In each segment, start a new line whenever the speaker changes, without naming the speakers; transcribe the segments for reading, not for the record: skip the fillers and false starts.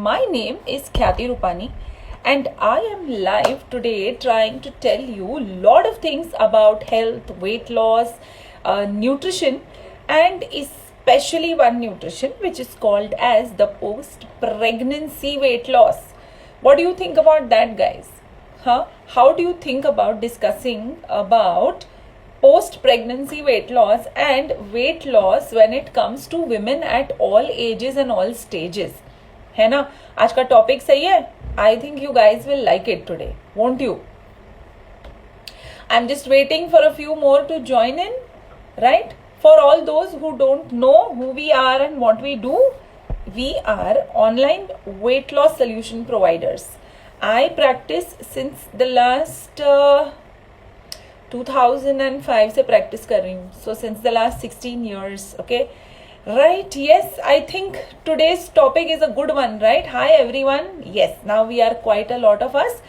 My name is Khyati Rupani and I am live today trying to tell you a lot of things about health, weight loss, nutrition, and especially one nutrition which is called as the post-pregnancy weight loss. What do you think about that, guys? How do you think about discussing about post-pregnancy weight loss and weight loss when it comes to women at all ages and all stages? है ना, आज का topic सही है. I think you guys will like it today, won't you? I am just waiting for a few more to join in, right? For all those who don't know who we are and what we do, we are online weight loss solution providers. I practice since the last 2005 से practice कर रही हूँ, so since the last 16 years, okay? Right, yes, I think today's topic is a good one, right? Hi everyone, yes, now we are quite a lot of us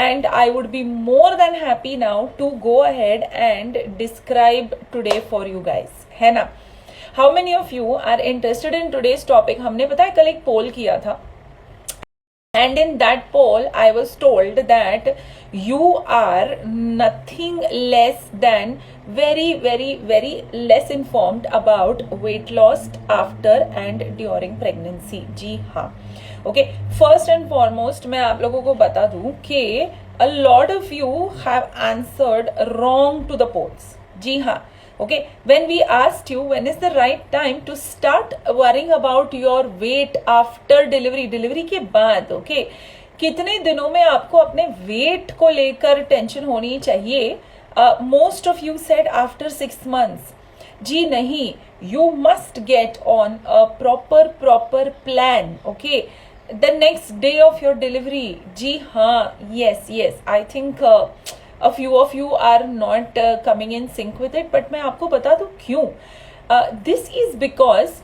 and I would be more than happy now to go ahead and describe today for you guys, है ना? How many of you are interested in today's topic? हमने पता है कल एक पोल किया था and in that poll I was told that you are nothing less than very less informed about weight loss after and during pregnancy. जी हाँ, okay. First and foremost मैं आप लोगों को बता दूं कि a lot of you have answered wrong to the polls. जी हाँ, okay. When we asked you when is the right time to start worrying about your weight after delivery के बाद, okay, कितने दिनों में आपको अपने वेट को लेकर टेंशन होनी चाहिए, most of you said after 6 months. जी नहीं, you must get on a proper plan, okay, the next day of your delivery. जी हाँ, yes, I think a few of you are not coming in sync with it, but मैं आपको बता दूँ क्यों. This is because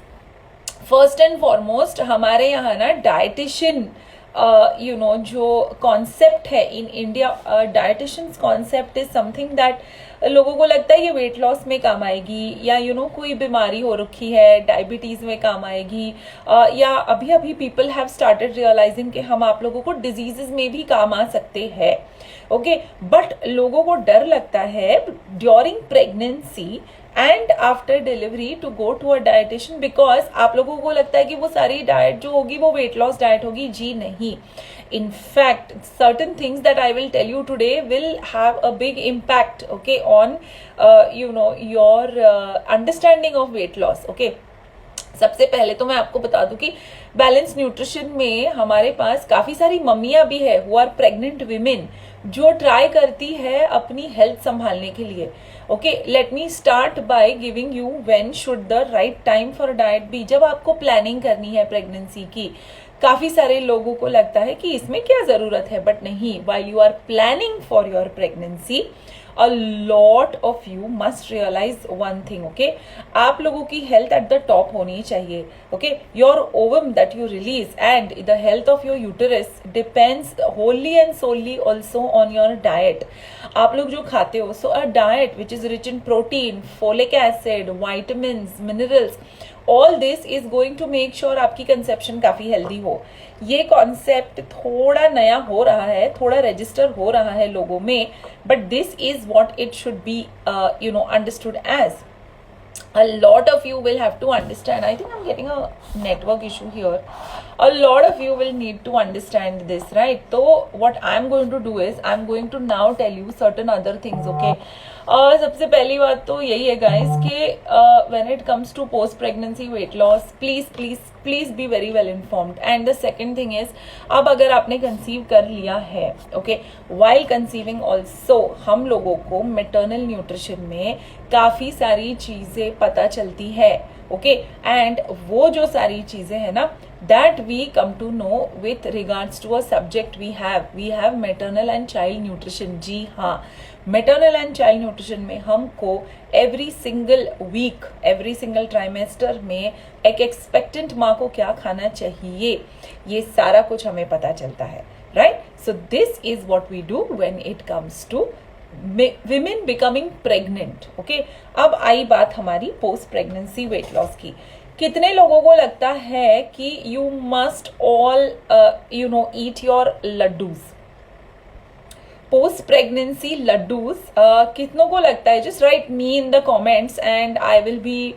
first and foremost हमारे यहाँ ना dietitian जो कॉन्सेप्ट है in India, dieticians concept is something that लोगों को लगता है ये वेट लॉस में काम आएगी, या कोई बीमारी हो रखी है डायबिटीज में काम आएगी, या अभी पीपल हैव स्टार्टेड रियलाइजिंग कि हम आप लोगों को डिजीजेस में भी काम आ सकते हैं, ओके. बट लोगों को डर लगता है during pregnancy and after delivery to go to a dietician, because आप लोगों को लगता है कि वो सारी डाइट जो होगी वो वेट लॉस डाइट होगी. जी नहीं, in fact certain things that I will tell you today will have a big impact, okay, on your understanding of weight loss, okay. सबसे पहले तो मैं आपको बता दूं कि बैलेंस न्यूट्रिशन में हमारे पास काफी सारी मम्मियां भी है हु आर प्रेग्नेंट विमेन जो ट्राई करती है अपनी हेल्थ संभालने के लिए, okay. Let me start by giving you when should the right time for diet be. जब आपको प्लानिंग करनी है प्रेगनेंसी की, काफी सारे लोगों को लगता है कि इसमें क्या जरूरत है, बट नहीं. While you are planning for your pregnancy, a lot of you must realize one thing, okay. आप लोगों की हेल्थ एट द टॉप होनी चाहिए, okay. Your ovum that you release and the health of your uterus depends wholly and solely also on your diet. आप लोग जो खाते हो, so a diet which is rich in protein, folic acid, vitamins, minerals, all this is going to make sure आपकी conception काफी healthy हो. ये concept थोड़ा नया हो रहा है, थोड़ा रजिस्टर हो रहा है लोगों में, but this is what it should be understood as. A lot of you will have to understand. I think I'm getting a network issue here. A lot of you will need to understand this, right? So what I'm going to do is I'm going to now tell you certain other things, okay? सबसे पहली बात तो यही है guys कि when it comes to post pregnancy weight loss, please be very well informed. And the second thing is, अब अगर आपने कंसीव कर लिया है, okay, while conceiving also हम लोगों को maternal nutrition में काफी सारी चीजें पता चलती है, okay. And वो जो सारी चीजें है ना, that we come to know with regards to a subject we have maternal and child nutrition. जी हाँ, maternal and child nutrition में हमको every single week, every single trimester में एक expectant माँ को क्या खाना चाहिए, ये सारा कुछ हमें पता चलता है, right? So this is what we do when it comes to women becoming pregnant, okay. अब आई बात हमारी post pregnancy weight loss की कितने लोगों को लगता है कि you must all eat your laddoos, post pregnancy laddoos? कितनों को लगता है? Just right me in the comments and I will be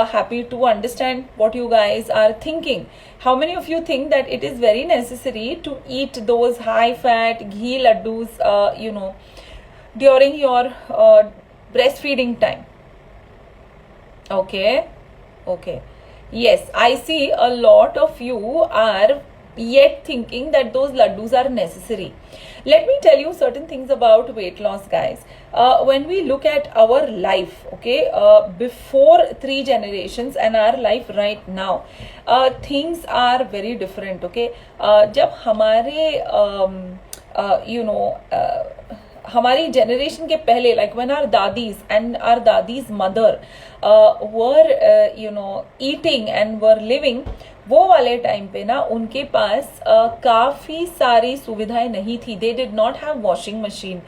happy to understand what you guys are thinking. How many of you think that it is very necessary to eat those high fat ghee laddus during your breastfeeding time? Okay, yes, I see a lot of you are yet thinking that those laddus are necessary. Let me tell you certain things about weight loss, guys. When we look at our life, before 3 generations and our life right now, things are very different. जब हमारी generation के पहले, like when our dadis and our dadis mother were eating and were living, वो वाले time पे ना उनके पास काफ़ी सारी सुविधाएं नहीं थी. They did not have washing machine,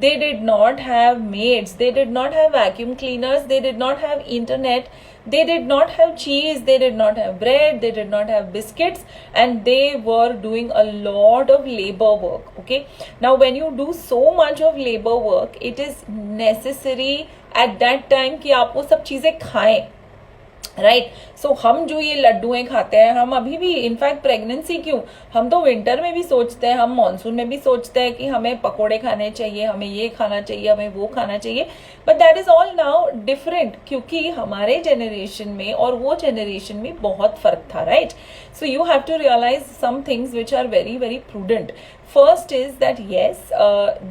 they did not have maids, they did not have vacuum cleaners, they did not have internet, they did not have cheese, they did not have bread, they did not have biscuits, and they were doing a lot of labor work. Okay, now when you do so much of labor work, it is necessary at that time कि आप वो सब चीज़ें खाएं, right. सो हम जो ये लड्डुएं खाते हैं, हम अभी भी इनफैक्ट प्रेगनेंसी क्यों, हम तो विंटर में भी सोचते हैं, हम मानसून में भी सोचते हैं कि हमें पकोड़े खाने चाहिए, हमें ये खाना चाहिए, हमें वो खाना चाहिए, but that is all now different, क्योंकि हमारे जनरेशन में और वो जनरेशन में बहुत फर्क था, right. So you have to realise some things which are very very prudent. First is that yes,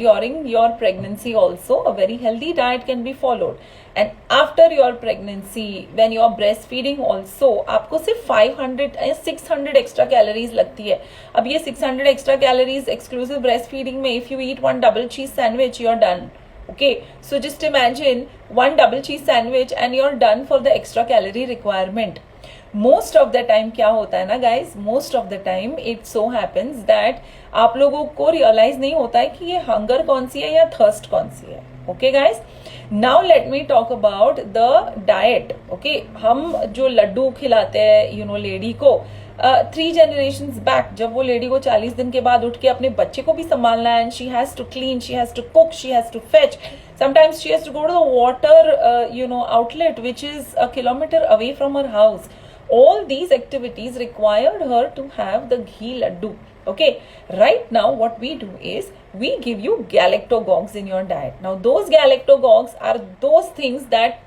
during your pregnancy also a very healthy diet can be followed, and after your pregnancy when you are breastfeeding also आपको सिर्फ 500 या 600 extra calories लगती है. अब ये 600 extra calories exclusive breastfeeding में if you eat one double cheese sandwich you're done. Okay, so just imagine one double cheese sandwich and you're done for the extra calorie requirement. Most of the time क्या होता है ना guys, most of the time it so happens that आप लोगों को realise नहीं होता है कि ये हंगर कौन सी है या थर्स्ट कौन सी है. Okay guys, now let me talk about the diet. Okay, हम जो लड्डू खिलाते हैं लेडी को 3 generations बैक, जब वो लेडी को 40 दिन के बाद उठ के अपने बच्चे को भी संभालना है, and she has to clean, she has to cook, she has to fetch, sometimes she has to go to the water outlet which is a kilometer away from her house. All these activities required her to have the ghee laddu. Okay, right now what we do is we give you galactogogues in your diet. Now those galactogogues are those things that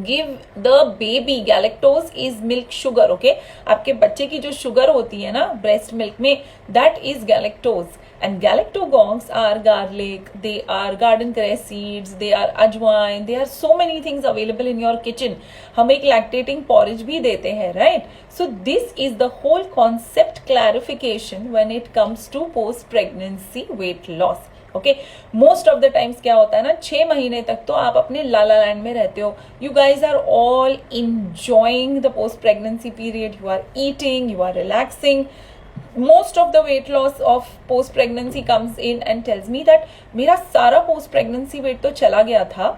give the baby, galactose is milk sugar. Okay, आपके बच्चे की जो sugar होती है ना breast milk में, that is galactose. And galactogogues are garlic, they are garden cress seeds, they are ajwain, there are so many things available in your kitchen. हम एक lactating porridge भी देते हैं, right? So this is the whole concept clarification when it comes to post pregnancy weight loss. Okay, most of the times क्या होता है ना, 6 महीने तक तो आप अपने लाला लैंड में रहते हो. You guys are all enjoying the post pregnancy period, you are eating, you are relaxing. Most of the weight loss of post pregnancy comes in and tells me that मेरा सारा post pregnancy weight तो चला गया था.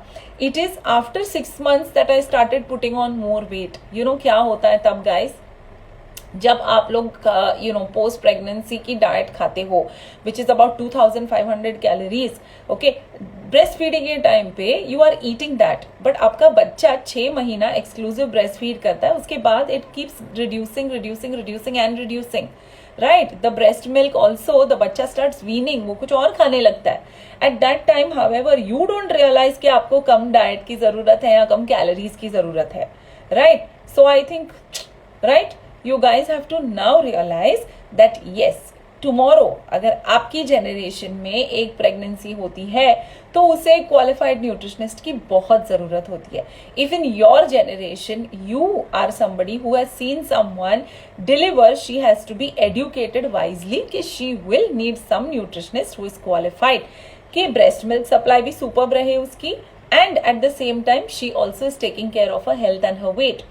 It is after 6 months that I started putting on more weight. क्या होता है तब guys, जब आप लोग पोस्ट प्रेगनेंसी की डाइट खाते हो which is about 2500 calories. Okay, breast feeding के टाइम पे you are eating that, but आपका बच्चा 6 महीना एक्सक्लूसिव ब्रेस्ट फीड करता है, उसके बाद it keeps reducing reducing reducing and reducing, right. The breast milk also, the बच्चा स्टार्ट्स वीनिंग, वो कुछ और खाने लगता है. At that time however you don't realise कि आपको कम डाइट की जरूरत है या कम कैलोरीज की जरूरत है, right. So I think, right, you guys have to now realize that yes, tomorrow अगर आपकी जनरेशन में एक प्रेगनेंसी होती है तो उसे क्वालिफाइड न्यूट्रिशनिस्ट की बहुत जरूरत होती है. If in your generation you are somebody who has seen someone deliver, she has to be educated wisely कि she will need some nutritionist who is qualified कि ब्रेस्ट मिल्क सप्लाई भी superb रहे उसकी, and at the same time she also is taking care of her health and her weight.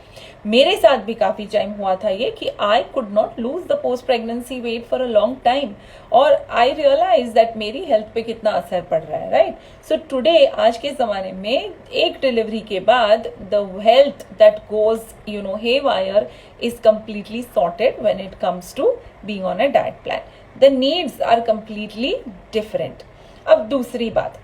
मेरे साथ भी काफ़ी time हुआ था ये कि I could not lose the post pregnancy weight for a long time, और I realized that मेरी हेल्थ पे कितना असर पड़ रहा है, राइट. सो टुडे, आज के ज़माने में एक डिलीवरी के बाद the health that goes haywire is completely sorted when it comes to being on a diet plan. The needs are completely different. अब दूसरी बात,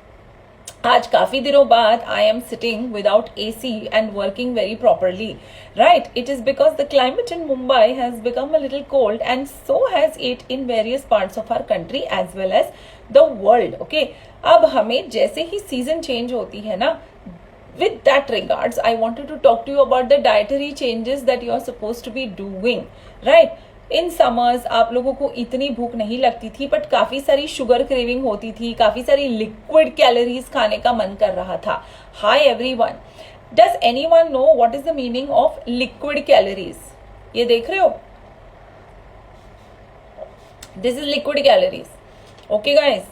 आज काफी दिनों बाद I am sitting without AC and working very properly, right. It is because the climate in Mumbai has become a little cold and so has it in various parts of our country as well as the world. Okay, अब हमें जैसे ही season change होती है ना, with that regards I wanted to talk to you about the dietary changes that you are supposed to be doing, right. In summers आप लोगों को इतनी भूख नहीं लगती थी, बट काफ़ी सारी शुगर क्रेविंग होती थी, काफ़ी सारी लिक्विड कैलोरीज खाने का मन कर रहा था. Hi everyone, does anyone know what is the meaning of liquid calories? ये देख रहे हो, this is liquid calories. Okay guys,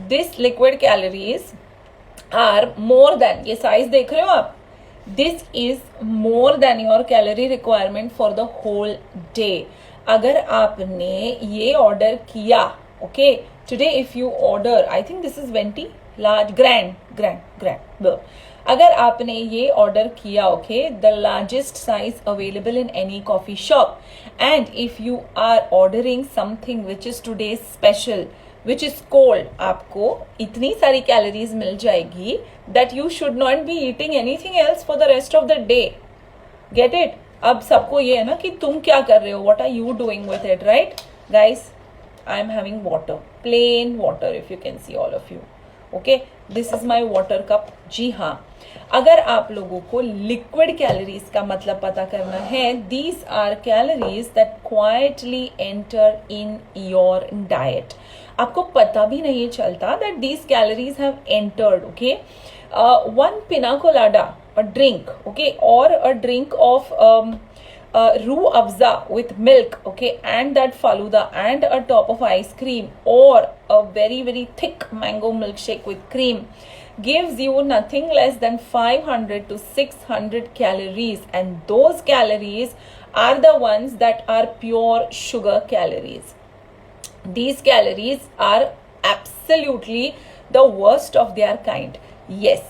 this liquid calories are more than, ये साइज देख रहे हो आप, this is more than your calorie requirement for the whole day. अगर आपने ये ऑर्डर किया, okay, today if you order, I think this is 20 large grande, अगर आपने ये ऑर्डर किया, okay, the largest size available in any coffee shop, and if you are ordering something which is today special, which is cold, आपको इतनी सारी calories मिल जाएगी that you should not be eating anything else for the rest of the day. Get it? अब सबको ये है ना कि तुम क्या कर रहे हो, what are you doing with it, right guys. I am having water, plain water, if you can see all of you. Okay, this is my water cup. जी हाँ, अगर आप लोगों को लिक्विड कैलोरीज का मतलब पता करना है, these are calories that quietly enter in your diet. आपको पता भी नहीं चलता that these calories have entered. Okay, one pina colada, a drink, okay, or a drink of rooh afza with milk, okay, and that faluda and a top of ice cream, or a very very thick mango milkshake with cream, gives you nothing less than 500 to 600 calories, and those calories are the ones that are pure sugar calories. These calories are absolutely the worst of their kind. Yes,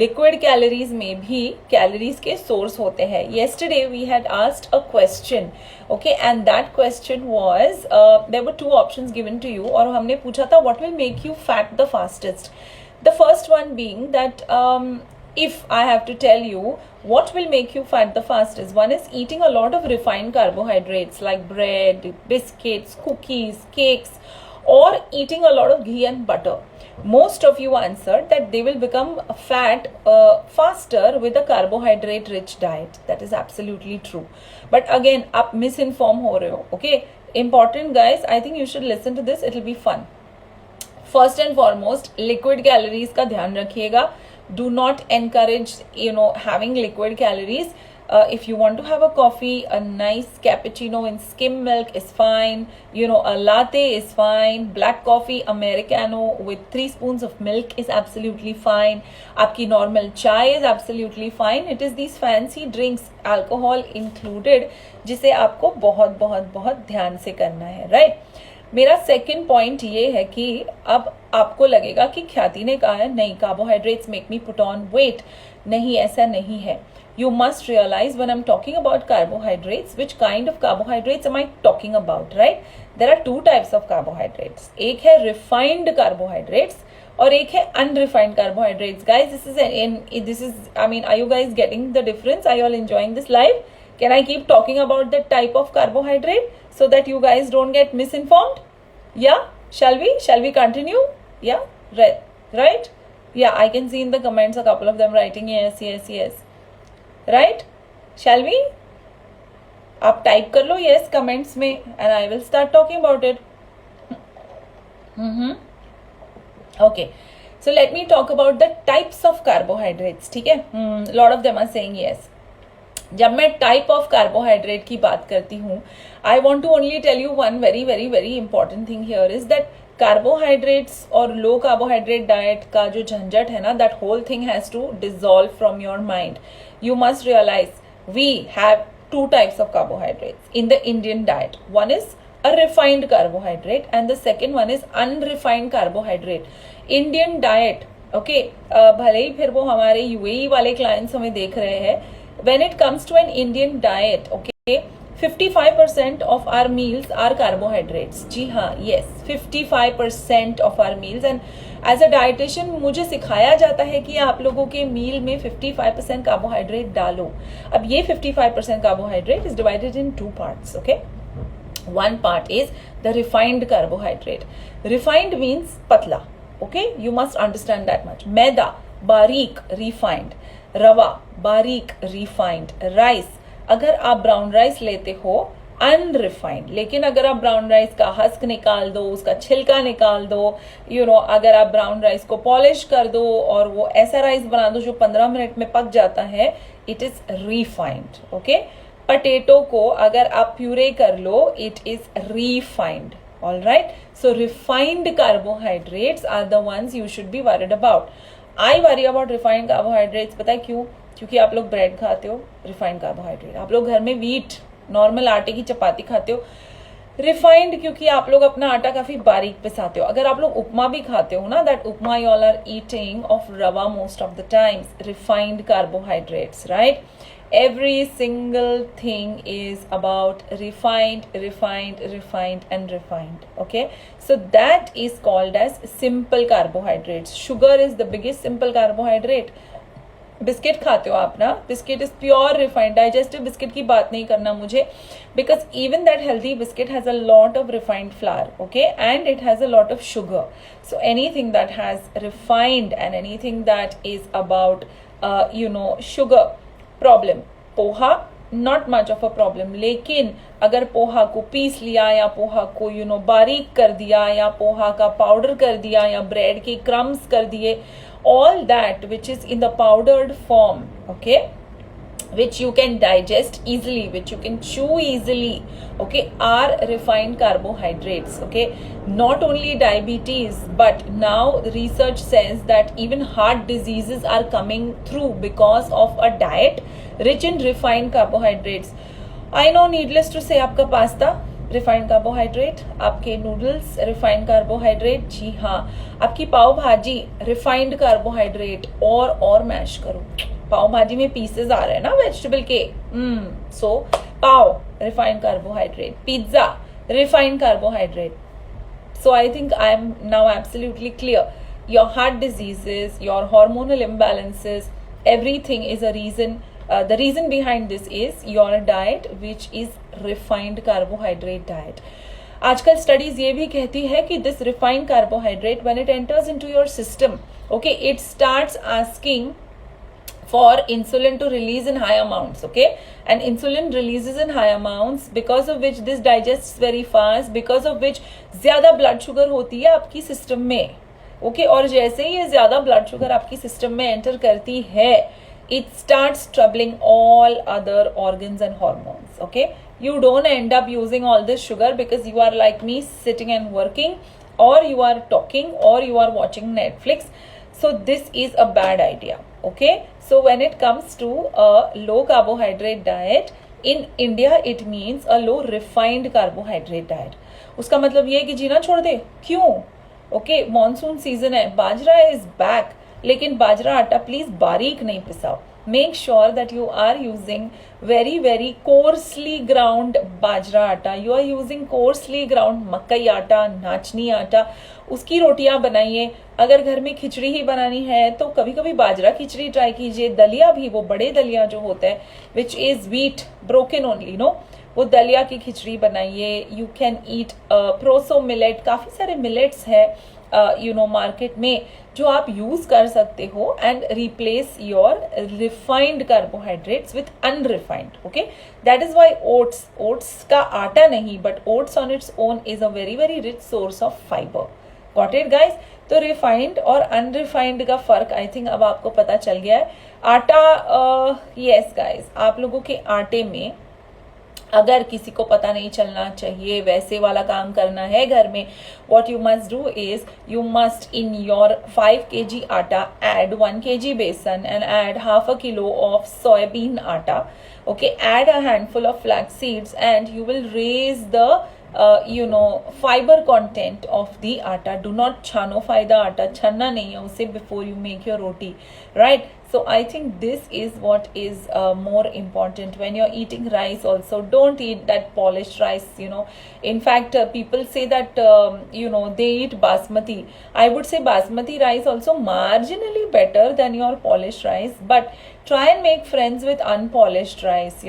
liquid calories में भी calories के source होते हैं. Yesterday we had asked a question, okay, and that question was there were two options given to you, और हमने पूछा था what will make you fat the fastest. The first one being that if I have to tell you what will make you fat the fastest, one is eating a lot of refined carbohydrates like bread, biscuits, cookies, cakes, or eating a lot of ghee and butter. Most of you answered that they will become fat faster with a carbohydrate rich diet. That is absolutely true. But again, आप misinform हो रहे हो. Okay, important guys, I think you should listen to this. It will be fun. First and foremost, liquid calories का ध्यान रखिएगा. Do not encourage having liquid calories. If you want to have a coffee, a nice cappuccino in skim milk is fine. A latte is fine. Black coffee, Americano with 3 spoons of milk is absolutely fine. आपकी normal chai is absolutely fine. It is these fancy drinks, alcohol included, जिसे आपको बहुत बहुत बहुत ध्यान से करना है, right? मेरा सेकंड पॉइंट ये है कि अब आपको लगेगा कि ख्याति ने कहा है नहीं, carbohydrates make me put on weight. नहीं, ऐसा नहीं है. You must realize when I'm talking about carbohydrates, which kind of carbohydrates am I talking about, right? There are two types of carbohydrates. एक है refined carbohydrates और एक है unrefined carbohydrates. Guys, are you guys getting the difference? Are you all enjoying this live? Can I keep talking about the type of carbohydrate so that you guys don't get misinformed? Yeah? Shall we continue? Yeah? Right? Yeah, I can see in the comments a couple of them writing yes. Right? Shall we? आप type कर लो yes comments में and I will start talking about it. Okay. So let me talk about the types of carbohydrates. ठीक है? Lot of them are saying yes. जब मैं type of carbohydrate की बात करती हूँ, I want to only tell you one very very very important thing here is that carbohydrates और low carbohydrate diet का जो झंझट है ना, that whole thing has to dissolve from your mind. You must realise we have two types of carbohydrates in the Indian diet. One is a refined carbohydrate and the second one is unrefined carbohydrate. Indian diet, okay, भले ही फिर वो हमारे UAE वाले clients हमें देख रहे हैं, when it comes to an Indian diet, okay, 55% of our meals are carbohydrates. जी हाँ, yes, 55% of our meals. And as a dietitian मुझे सिखाया जाता है कि आप लोगों के मील में 55% कार्बोहाइड्रेट डालो. अब ये 55% carbohydrate is divided in two parts. Okay, one part is the refined carbohydrate. Refined means पतला. Okay, you must understand that much. मैदा बारीक रिफाइंड, रवा बारीक रिफाइंड, राइस अगर आप ब्राउन राइस लेते हो अनरिफाइंड. लेकिन अगर आप ब्राउन राइस का हस्क निकाल दो, उसका छिलका निकाल दो, अगर आप ब्राउन राइस को पॉलिश कर दो और वो ऐसा राइस बना दो जो 15 मिनट में पक जाता है, it is refined. Okay, potato को अगर आप प्यूरे कर लो, it is refined. All right, so refined carbohydrates are the ones you should be worried about. I worry about refined carbohydrates. पता है क्यों? क्योंकि आप लोग ब्रेड खाते हो, रिफाइंड कार्बोहाइड्रेट. आप लोग घर में व्हीट नॉर्मल आटे की चपाती खाते हो, रिफाइंड क्योंकि आप लोग अपना आटा काफी बारीक पिसाते हो. अगर आप लोग उपमा भी खाते हो ना, that upma you all are eating of rava most of the times. Refined carbohydrates, right? Every single thing is about refined, refined, refined and refined. Okay, so that is called as simple carbohydrates. Sugar is the biggest simple carbohydrate. Biscuit खाते हो आप ना, biscuit is pure refined. Digestive biscuit की बात नहीं करना मुझे, because even that healthy biscuit has a lot of refined flour. Okay, and it has a lot of sugar. So anything that has refined and anything that is about sugar, problem. Poha not much of a problem. लेकिन अगर पोहा को piece लिया या पोहा को बारीक कर दिया या पोहा का पाउडर कर दिया या ब्रेड के क्रम्स कर दिए, all that which is in the powdered form, okay, which you can digest easily, which you can chew easily, okay, are refined carbohydrates. Okay, not only diabetes, but now research says that even heart diseases are coming through because of a diet rich in refined carbohydrates. I know, needless to say, आपका pasta refined carbohydrate, आपके noodles refined carbohydrate. जी हाँ, आपकी पाव भाजी refined carbohydrate. और mash करो. पाव भाजी में pieces आ रहे हैं ना वेजिटेबल के, so pav refined carbohydrate, pizza refined carbohydrate. So I think I am now absolutely clear. Your heart diseases, your hormonal imbalances, everything is a reason. The reason behind this is your diet, which is refined carbohydrate diet. आजकल studies ये भी कहती है कि this refined carbohydrate, when it enters into your system, okay, it starts asking for insulin to release in high amounts. Okay, and insulin releases in high amounts, because of which this digests very fast, because of which ज्यादा blood sugar होती है आपकी system में. Okay, और जैसे ही ये ज्यादा blood sugar आपकी सिस्टम में एंटर करती है, it starts troubling all other organs and hormones. Okay, you don't end up using all this sugar because you are like me, sitting and working, or you are talking, or you are watching Netflix. So this is a bad idea. Okay, so when it comes to a low carbohydrate diet in India, it means a low refined carbohydrate diet. उसका मतलब ये है कि जीना छोड़ दे. क्यों? Okay, monsoon season है, बाजरा is back, लेकिन बाजरा आटा प्लीज बारीक नहीं पिसाओ. Make sure that you are using very very coarsely ground bajra atta. You are using coarsely ground makai atta, नाचनी आटा. उसकी रोटियां बनाइए. अगर घर में खिचड़ी ही बनानी है तो कभी कभी बाजरा खिचड़ी ट्राई कीजिए. दलिया भी, वो बड़े दलिया जो होते हैं, which is wheat broken only, no, वो दलिया की खिचड़ी बनाइए. You can eat proso millet. काफी सारे मिलेट्स है मार्केट में जो आप यूज कर सकते हो and replace your refined carbohydrates with unrefined. Okay, that is why oats का आटा नहीं, but oats on its own is a very very rich source of fibre. Got it guys? तो रिफाइंड और अनरिफाइंड का फर्क I think अब आपको पता चल गया है. आटा, यस गाइस, आप लोगों के आटे में अगर किसी को पता नहीं चलना चाहिए, वैसे वाला काम करना है घर में, what you must do is you must in your 5 kg आटा add 1 kg besan and add half a kilo of soybean atta. Okay, add a handful of flax seeds and you will raise the fiber content of the atta. Do not chanofy the atta, channa nahi hai usse before you make your roti, right? So I think this is what is more important when you're eating rice. Also, don't eat that polished rice. In fact, people say that they eat basmati. I would say basmati rice also marginally better than your polished rice, but try and make friends with unpolished rice.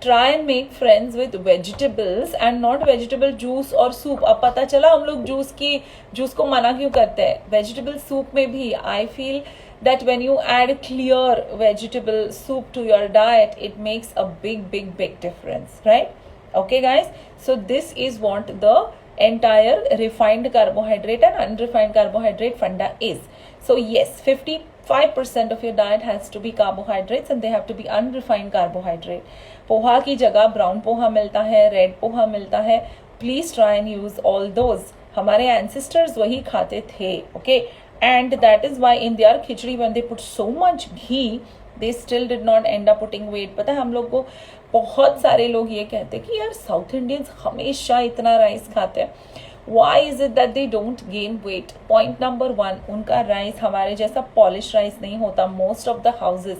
Try and make friends with vegetables and not vegetable juice or soup. अब पता चला हम लोग juice को मना क्यों करते हैं. Vegetable soup में भी I feel that when you add clear vegetable soup to your diet, it makes a big difference, right? Okay guys, so this is what the entire refined carbohydrate and unrefined carbohydrate funda is. So yes, 55% of your diet has to be carbohydrates and they have to be unrefined carbohydrate. Poha की जगह brown poha मिलता है, red poha मिलता है. Please try and use all those. हमारे ancestors वही खाते थे. Okay, and that is why in their khichdi when they put so much ghee they still did not end up putting weight. पता है हम लोग को बहुत सारे लोग ये कहते हैं कि यार साउथ इंडियंस हमेशा इतना राइस खाते हैं. Why is it that they don't gain weight? Point number 1, उनका राइस हमारे जैसा पॉलिश राइस नहीं होता. Most of the houses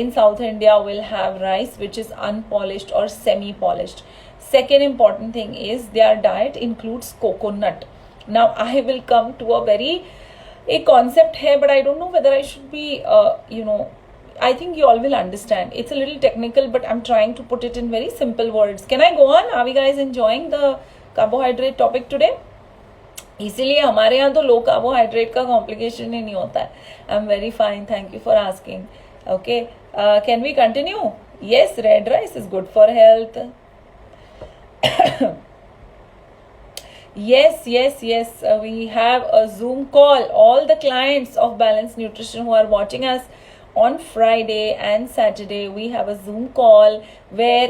in South India will have rice which is unpolished or semi-polished. Second important thing is their diet includes coconut. Now I will come to a very concept here, but I don't know whether I should be, I think you all will understand. It's a little technical, but I'm trying to put it in very simple words. Can I go on? Are we guys enjoying the carbohydrate topic today? इसीलिए हमारे यहाँ तो लो carbohydrate का complication ही नहीं होता है. I am very fine, thank you for asking. Okay, can we continue? Yes, red rice is good for health. Yes, we have a Zoom call. All the clients of Balanced Nutrition who are watching us on Friday and Saturday, we have a Zoom call where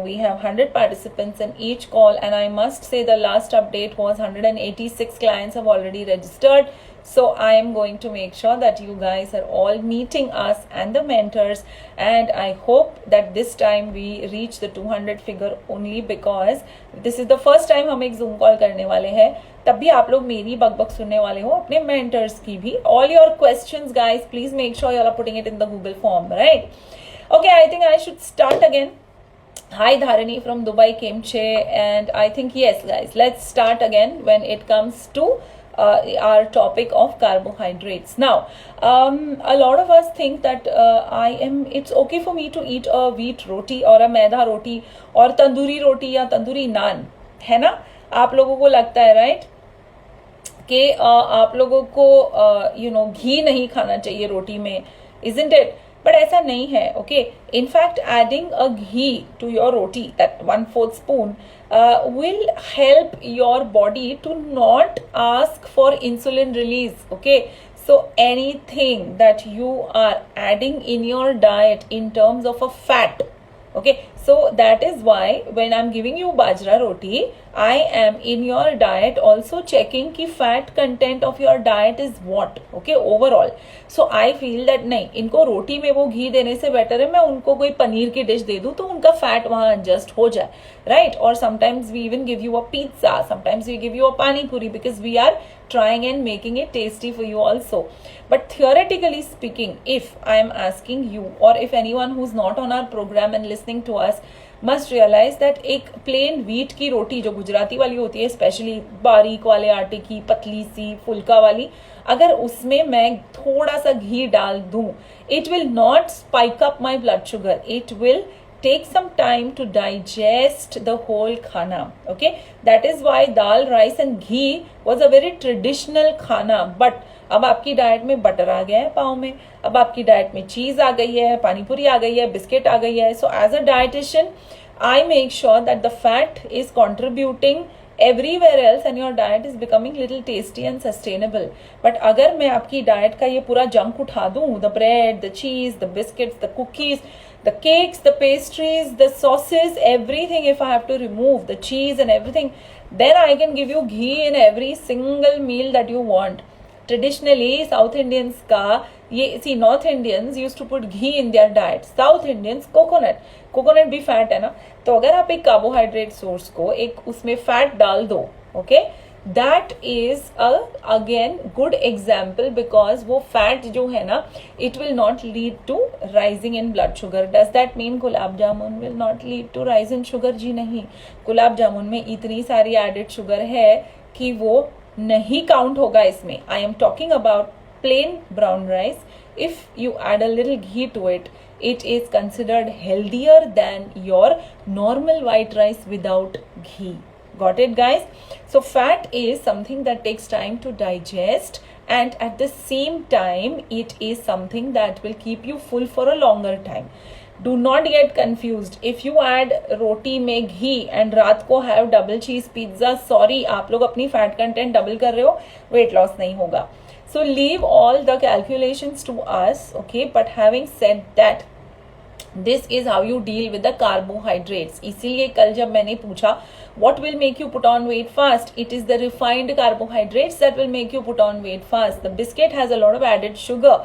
we have 100 participants in each call, and I must say the last update was 186 clients have already registered. So I am going to make sure that you guys are all meeting us and the mentors, and I hope that this time we reach the 200 figure only because this is the first time हम एक Zoom call करने वाले हैं. तब भी आप लोग मेरी बकबक सुनने वाले हो, अपने mentors की भी. All your questions guys, please make sure you all are putting it in the Google form, right? Okay, I think I should start again. Hi Dharani from Dubai, Kimche, and I think yes guys, let's start again when it comes to our topic of carbohydrates. Now, a lot of us think that it's okay for me to eat a wheat roti or a maida roti or tandoori roti या तंदूरी नान, है ना? आप लोगों को लगता है right कि आप लोगों को घी नहीं खाना चाहिए रोटी में, isn't it? But ऐसा नहीं है. Okay, in fact adding a ghee to your roti, that 1/4 spoon, will help your body to not ask for insulin release. Okay, so anything that you are adding in your diet in terms of a fat, okay, so that is why when I'm giving you bajra roti, I am in your diet also checking ki fat content of your diet is what, okay, overall. So I feel that नहीं, इनको रोटी में वो घी देने से better है मैं उनको कोई पनीर की डिश दे दूं तो उनका फैट वहां एडजस्ट हो जाए, राइट? और sometimes we even give you a pizza, sometimes we give you a pani puri because we are trying and making it tasty for you also. But theoretically speaking, if I am asking you or if anyone who's not on our program and listening to us must realize that एक plain wheat की रोटी जो गुजराती वाली होती है, specially बारीक वाले आटे की पतली सी फुल्का वाली, अगर उसमें मैं थोड़ा सा घी डाल दूं, it will not spike up my blood sugar. It will take some time to digest the whole khana. Okay, that is why dal, rice and ghee was a very traditional khana. But अब आपकी diet में butter आ गया है पाव में, अब आपकी diet में चीज आ गई है, पानीपुरी आ गई है, बिस्किट आ गई है. So as a dietitian, I make sure that the fat is contributing everywhere else and your diet is becoming little tasty and sustainable. But अगर मैं आपकी डाइट का ये पूरा जंक उठा दूं, the bread, the cheese, the biscuits, the cookies, the cakes, the pastries, the sauces, everything, if I have to remove the cheese and everything, then I can give you ghee in every single meal that you want. Traditionally South Indians का ये see North Indians used to put ghee in their diet. South Indians coconut भी fat है ना, तो अगर आप एक carbohydrate source को एक उसमें फैट डाल दो, okay, that is again good example, because वो फैट जो है ना, it will not lead to rising in blood sugar. Does that mean gulab jamun will not lead to rise in sugar? जी नहीं, गुलाब जामुन में इतनी सारी एडेड शुगर है कि वो नहीं काउंट होगा इसमें. I am talking about plain brown rice. If you add a little ghee to it, it is considered healthier than your normal white rice without ghee. Got it, guys? So fat is something that takes time to digest, and at the same time it is something that will keep you full for a longer time. Do not get confused. If you add roti में ghee and रात को have double cheese pizza, sorry, आप लोग अपनी fat content double कर रहे हो, weight loss नहीं होगा. So leave all the calculations to us, okay? But having said that, this is how you deal with the carbohydrates. इसीलिए कल जब मैंने पूछा what will make you put on weight fast, it is the refined carbohydrates that will make you put on weight fast. The biscuit has a lot of added sugar,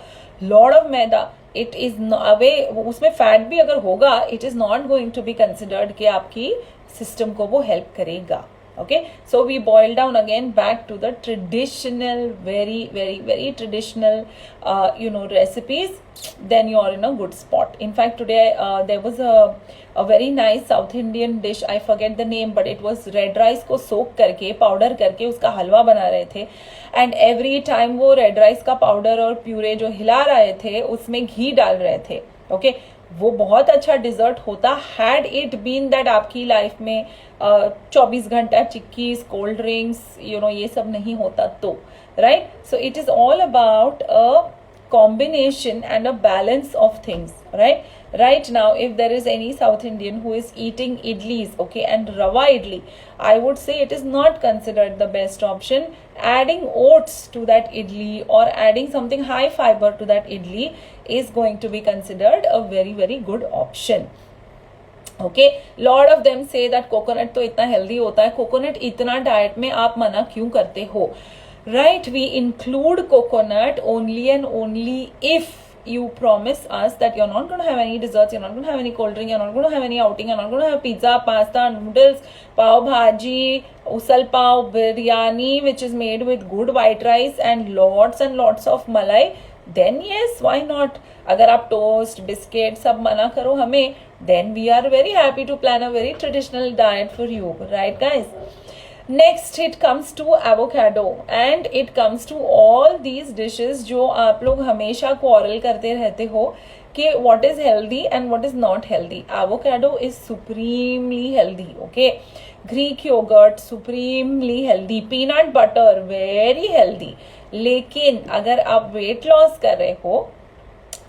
lot of maida. It is away उसमें fat भी अगर होगा, it is not going to be considered कि आपकी system को वो help करेगा. Okay, so we boil down again back to the traditional, very traditional recipes. Then you are in a good spot. In fact, today there was a very nice South Indian dish. I forget the name, but it was red rice को soak करके powder करके उसका हलवा बना रहे थे. And every time वो red rice का powder और प्यूरे जो हिला रहे थे उसमें घी डाल रहे थे. Okay, वो बहुत अच्छा डिजर्ट होता हैड इट बीन दैट आपकी लाइफ में 24 घंटा चिक्कीज, कोल्ड ड्रिंक्स, ये सब नहीं होता तो, right? So it is all about a combination and a balance of things, right now if there is any South Indian who is eating idlis, okay, and rava idli, I would say it is not considered the best option. Adding oats to that idli or adding something high fiber to that idli is going to be considered a very good option. Okay, lot of them say that coconut तो इतना healthy होता है, coconut इतना diet में आप मना क्यों करते हो? Right, we include coconut only and only if you promise us that you're not going to have any desserts, you're not going to have any cold drink, you're not going to have any outing, you're not going to have pizza, pasta, noodles, pav bhaji, usal pav, biryani, which is made with good white rice and lots of malai. Then yes, why not? अगर आप toast, biscuit सब मना करो हमें, then we are very happy to plan a very traditional diet for you, right guys? Next it comes to avocado and it comes to all these dishes जो आप लोग हमेशा quarrel करते रहते हो कि what is healthy and what is not healthy. Avocado is supremely healthy, okay? Greek yogurt supremely healthy, peanut butter very healthy. लेकिन अगर आप weight loss कर रहे हो,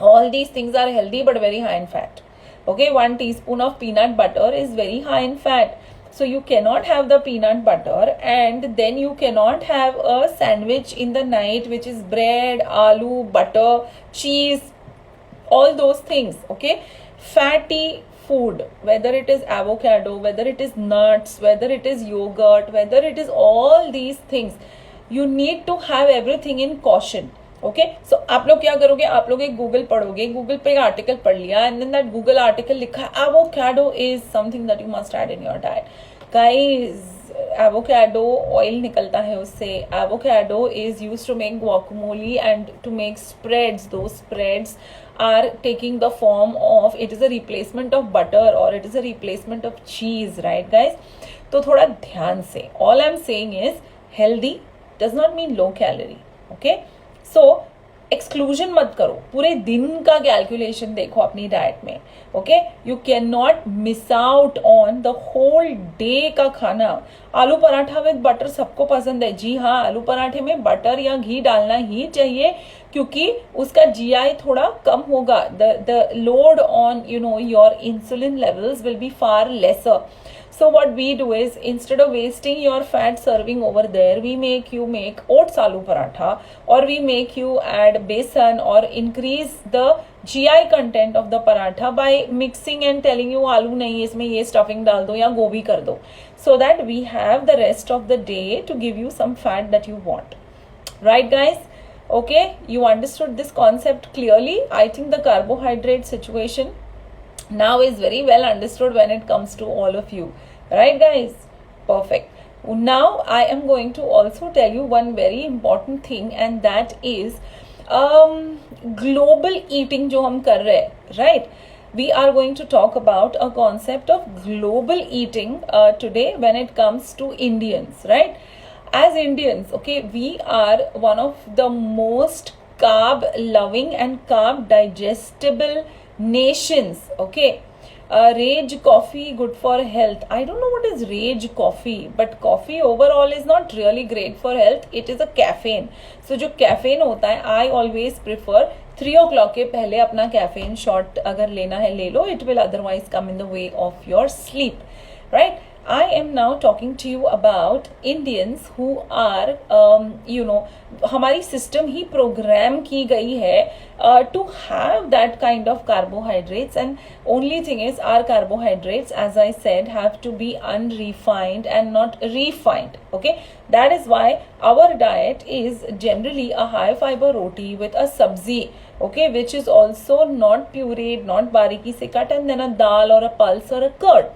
all these things are healthy but very high in fat. Okay, 1 teaspoon of peanut butter is very high in fat. So you cannot have the peanut butter and then you cannot have a sandwich in the night which is bread, aloo, butter, cheese, all those things, okay? Fatty food, whether it is avocado, whether it is nuts, whether it is yogurt, whether it is all these things, you need to have everything in caution. Okay, so आप लोग क्या करोगे? आप लोग एक Google पढ़ोगे, Google पे एक आर्टिकल पढ़ लिया and then that Google article लिखा है avocado is something that you must add in your diet. Guys, avocado oil निकलता है उससे. Avocado is used to make guacamole and to make spreads. Those spreads are taking the form of, it is a replacement of butter or it is a replacement of cheese, right guys? तो थोड़ा ध्यान से, all I'm saying is healthy does not mean low calorie, okay? So exclusion मत करो, पूरे दिन का calculation देखो अपनी डाइट में, okay? You can not miss out on the whole day का खाना. आलू पराठा विद बटर सबको पसंद है, जी हाँ, आलू पराठे में बटर या घी डालना ही चाहिए क्योंकि उसका जीआई थोड़ा कम होगा. The load on your insulin levels will be far lesser. So what we do is, instead of wasting your fat serving over there, we make you make oats aloo paratha, or we make you add besan or increase the GI content of the paratha by mixing and telling you aloo nahi isme ye stuffing dal do ya gobi kar do, so that we have the rest of the day to give you some fat that you want. Right guys? Okay, you understood this concept clearly. I think the carbohydrate situation now is very well understood when it comes to all of you. Right guys? Perfect. Now I am going to also tell you one very important thing, and that is global eating जो हम कर रहे हैं, right? We are going to talk about a concept of global eating today when it comes to Indians, right? As Indians, okay, we are one of the most carb loving and carb digestible nations, okay? Rage coffee good for health. I don't know what is rage coffee, but coffee overall is not really great for health. It is a caffeine. So जो caffeine होता है, I always prefer 3 o'clock के पहले अपना caffeine shot अगर लेना है ले लो. It will otherwise come in the way of your sleep, right? I am now talking to you about Indians who are, हमारी system ही program की गई है to have that kind of carbohydrates, and only thing is our carbohydrates, as I said, have to be unrefined and not refined, okay? That is why our diet is generally a high fiber roti with a sabzi, okay, which is also not pureed, not bariki se cut, and then a dal or a pulse or a curd.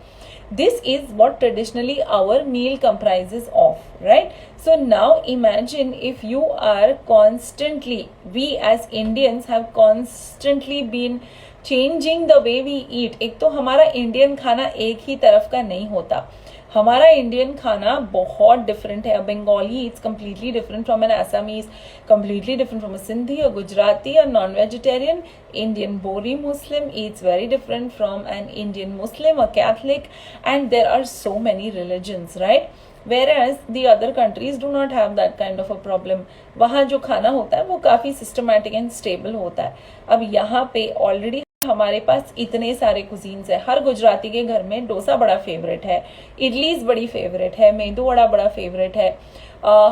This is what traditionally our meal comprises of, right? So now imagine if you are constantly, we as Indians have constantly been changing the way we eat. एक तो हमारा Indian खाना एक ही तरफ का नहीं होता. हमारा इंडियन खाना बहुत डिफरेंट है. Bengali it's completely different from an Assamese, completely different from a Sindhi, a Gujarati, a non vegetarian. Indian Bohri Muslim eats very different from an Indian Muslim, a Catholic, and there are so many religions, right? Whereas the other countries do not have that kind of a problem. वहाँ जो खाना होता है वो काफ़ी systematic and stable होता है. अब यहाँ पे ऑलरेडी हमारे पास इतने सारे कुजीन्स है. हर गुजराती के घर में डोसा बड़ा फेवरेट है, इडलीज बड़ी फेवरेट है, मेदू वड़ा बड़ा फेवरेट है.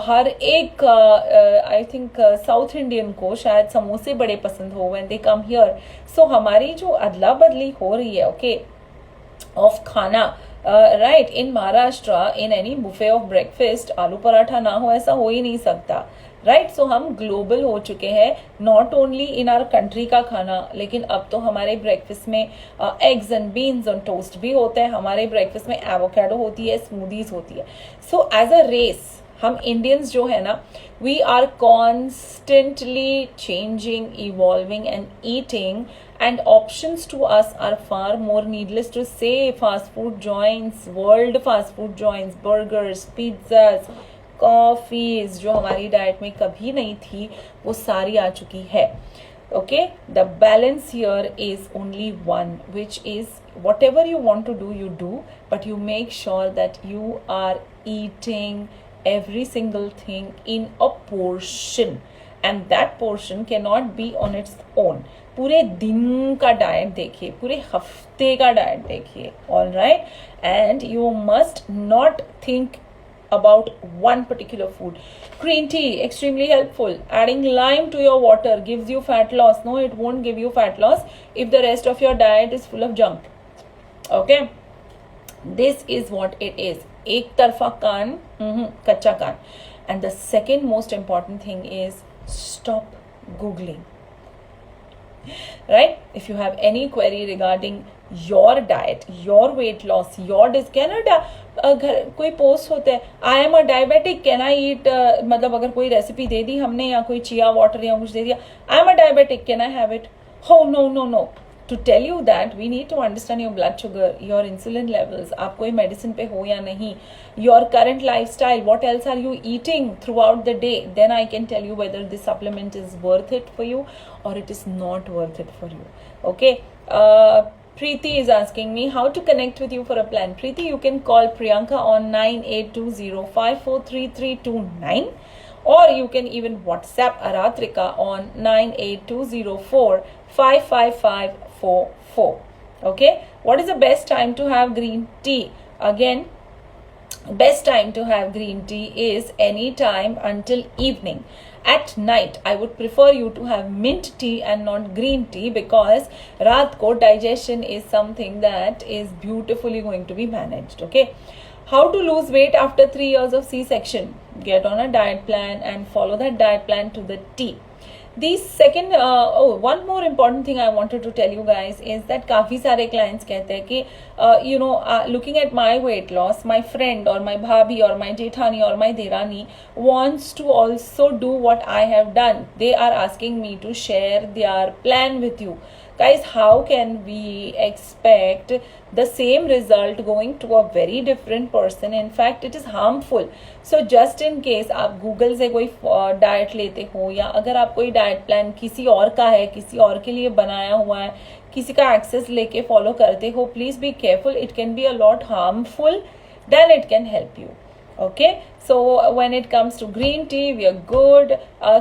हर एक आई थिंक साउथ इंडियन को शायद समोसे बड़े पसंद हो व्हेन दे कम हियर. सो हमारी जो अदला बदली हो रही है, ओके, ऑफ खाना, right, in Maharashtra in any buffet of breakfast आलू पराठा ना हो ऐसा हो ही नहीं सकता, राइट? सो हम ग्लोबल हो चुके हैं, not only in our country का खाना, लेकिन अब तो हमारे ब्रेकफास्ट में eggs and beans on toast भी होते हैं. हमारे ब्रेकफास्ट में एवोकाडो होती है, स्मूदीज होती है. सो एज अ रेस हम इंडियंस जो है ना, we are constantly changing, evolving and eating, and options to us are far more. Needless to say, fast food joints, world fast food joints, burgers, pizzas, coffees जो हमारी diet में कभी नहीं थी वो सारी आ चुकी है. Okay, the balance here is only one, which is whatever you want to do, but you make sure that you are eating every single thing in a portion, and that portion cannot be on its own. पूरे दिन का diet देखिए, पूरे हफ्ते का diet देखिए, all right? And you must not think about one particular food. Green tea, extremely helpful. Adding lime to your water gives you fat loss. No, it won't give you fat loss if the rest of your diet is full of junk. Okay? This is what it is. एक तरफा कान, कच्चा कान. And the second most important thing is stop Googling. Right? If you have any query regarding your diet, your weight loss, your Canada, घर कोई post होते हैं, I am a diabetic, can I eat, मतलब अगर कोई recipe दे दी हमने या कोई चिया वाटर या कुछ दे दिया, I am a diabetic, can I have it? हो, no no no. To tell you that, we need to understand your blood sugar, your insulin levels, आप कोई मेडिसिन पे हो या नहीं, your current lifestyle, what else are you eating throughout the day, then I can tell you whether this supplement is worth it for you or it is not worth it for you. Okay? Preeti is asking me how to connect with you for a plan. Preeti, you can call Priyanka on 9820543329, or you can even WhatsApp Aratrika on 9820455544. Okay? What is the best time to have green tea? Again, best time to have green tea is any time until evening. At night, I would prefer you to have mint tea and not green tea, because raat ko digestion is something that is beautifully going to be managed. Okay. How to lose weight after 3 years of C-section? Get on a diet plan and follow that diet plan to the T. The second, one more important thing I wanted to tell you guys is that काफ़ी सारे clients कहते हैं कि looking at my weight loss, my friend or my bhabhi or my jethani or my derani wants to also do what I have done. They are asking me to share their plan with you. Guys, how can we expect the same result going to a very different person? In fact, it is harmful. So just in case आप Google से कोई diet लेते हो, या अगर आप कोई diet plan किसी और का है, किसी और के लिए बनाया हुआ है, किसी का एक्सेस लेके फॉलो करते हो, please be careful. It can be a lot harmful then it can help you. Okay, so when it comes to green tea we are good.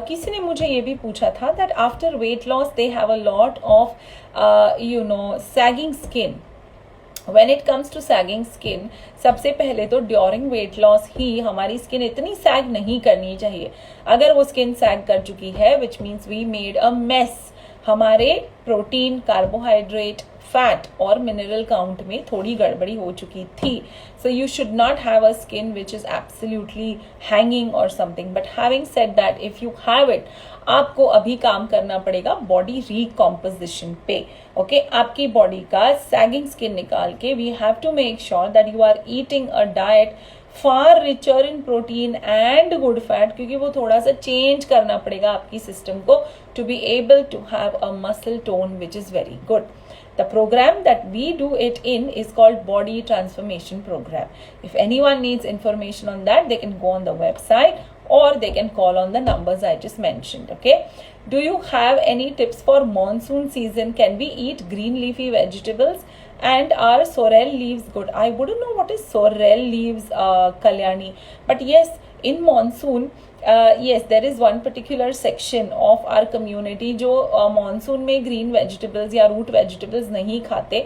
किसी ने मुझे ये भी पूछा था that after weight loss they have a lot of sagging skin. When it comes to sagging skin, सबसे पहले तो ड्यूरिंग वेट लॉस ही हमारी स्किन इतनी सैग नहीं करनी चाहिए. अगर वो स्किन सैग कर चुकी है, which means we made a mess. हमारे प्रोटीन, कार्बोहाइड्रेट, फैट और मिनरल काउंट में थोड़ी गड़बड़ी हो चुकी थी. So you should not have a skin which is absolutely hanging or something. But having said that, if you have it, आपको अभी काम करना पड़ेगा बॉडी रिकॉम्पोजिशन पे. ओके, आपकी बॉडी का सैगिंग स्किन निकाल के we have to make sure that you are eating a diet far richer in protein and good fat, क्योंकि वो थोड़ा सा चेंज करना पड़ेगा आपकी सिस्टम को to be able to have a muscle tone which is very good. The program that we do it in is called Body Transformation Program. If anyone needs information on that, they can go on the website or they can call on the numbers I just mentioned. Okay. Do you have any tips for monsoon season? Can we eat green leafy vegetables? And are sorrel leaves good? I wouldn't know what is sorrel leaves, Kalyani. But yes, in monsoon, yes, there is one particular section of our community जो monsoon में green vegetables या root vegetables नहीं खाते.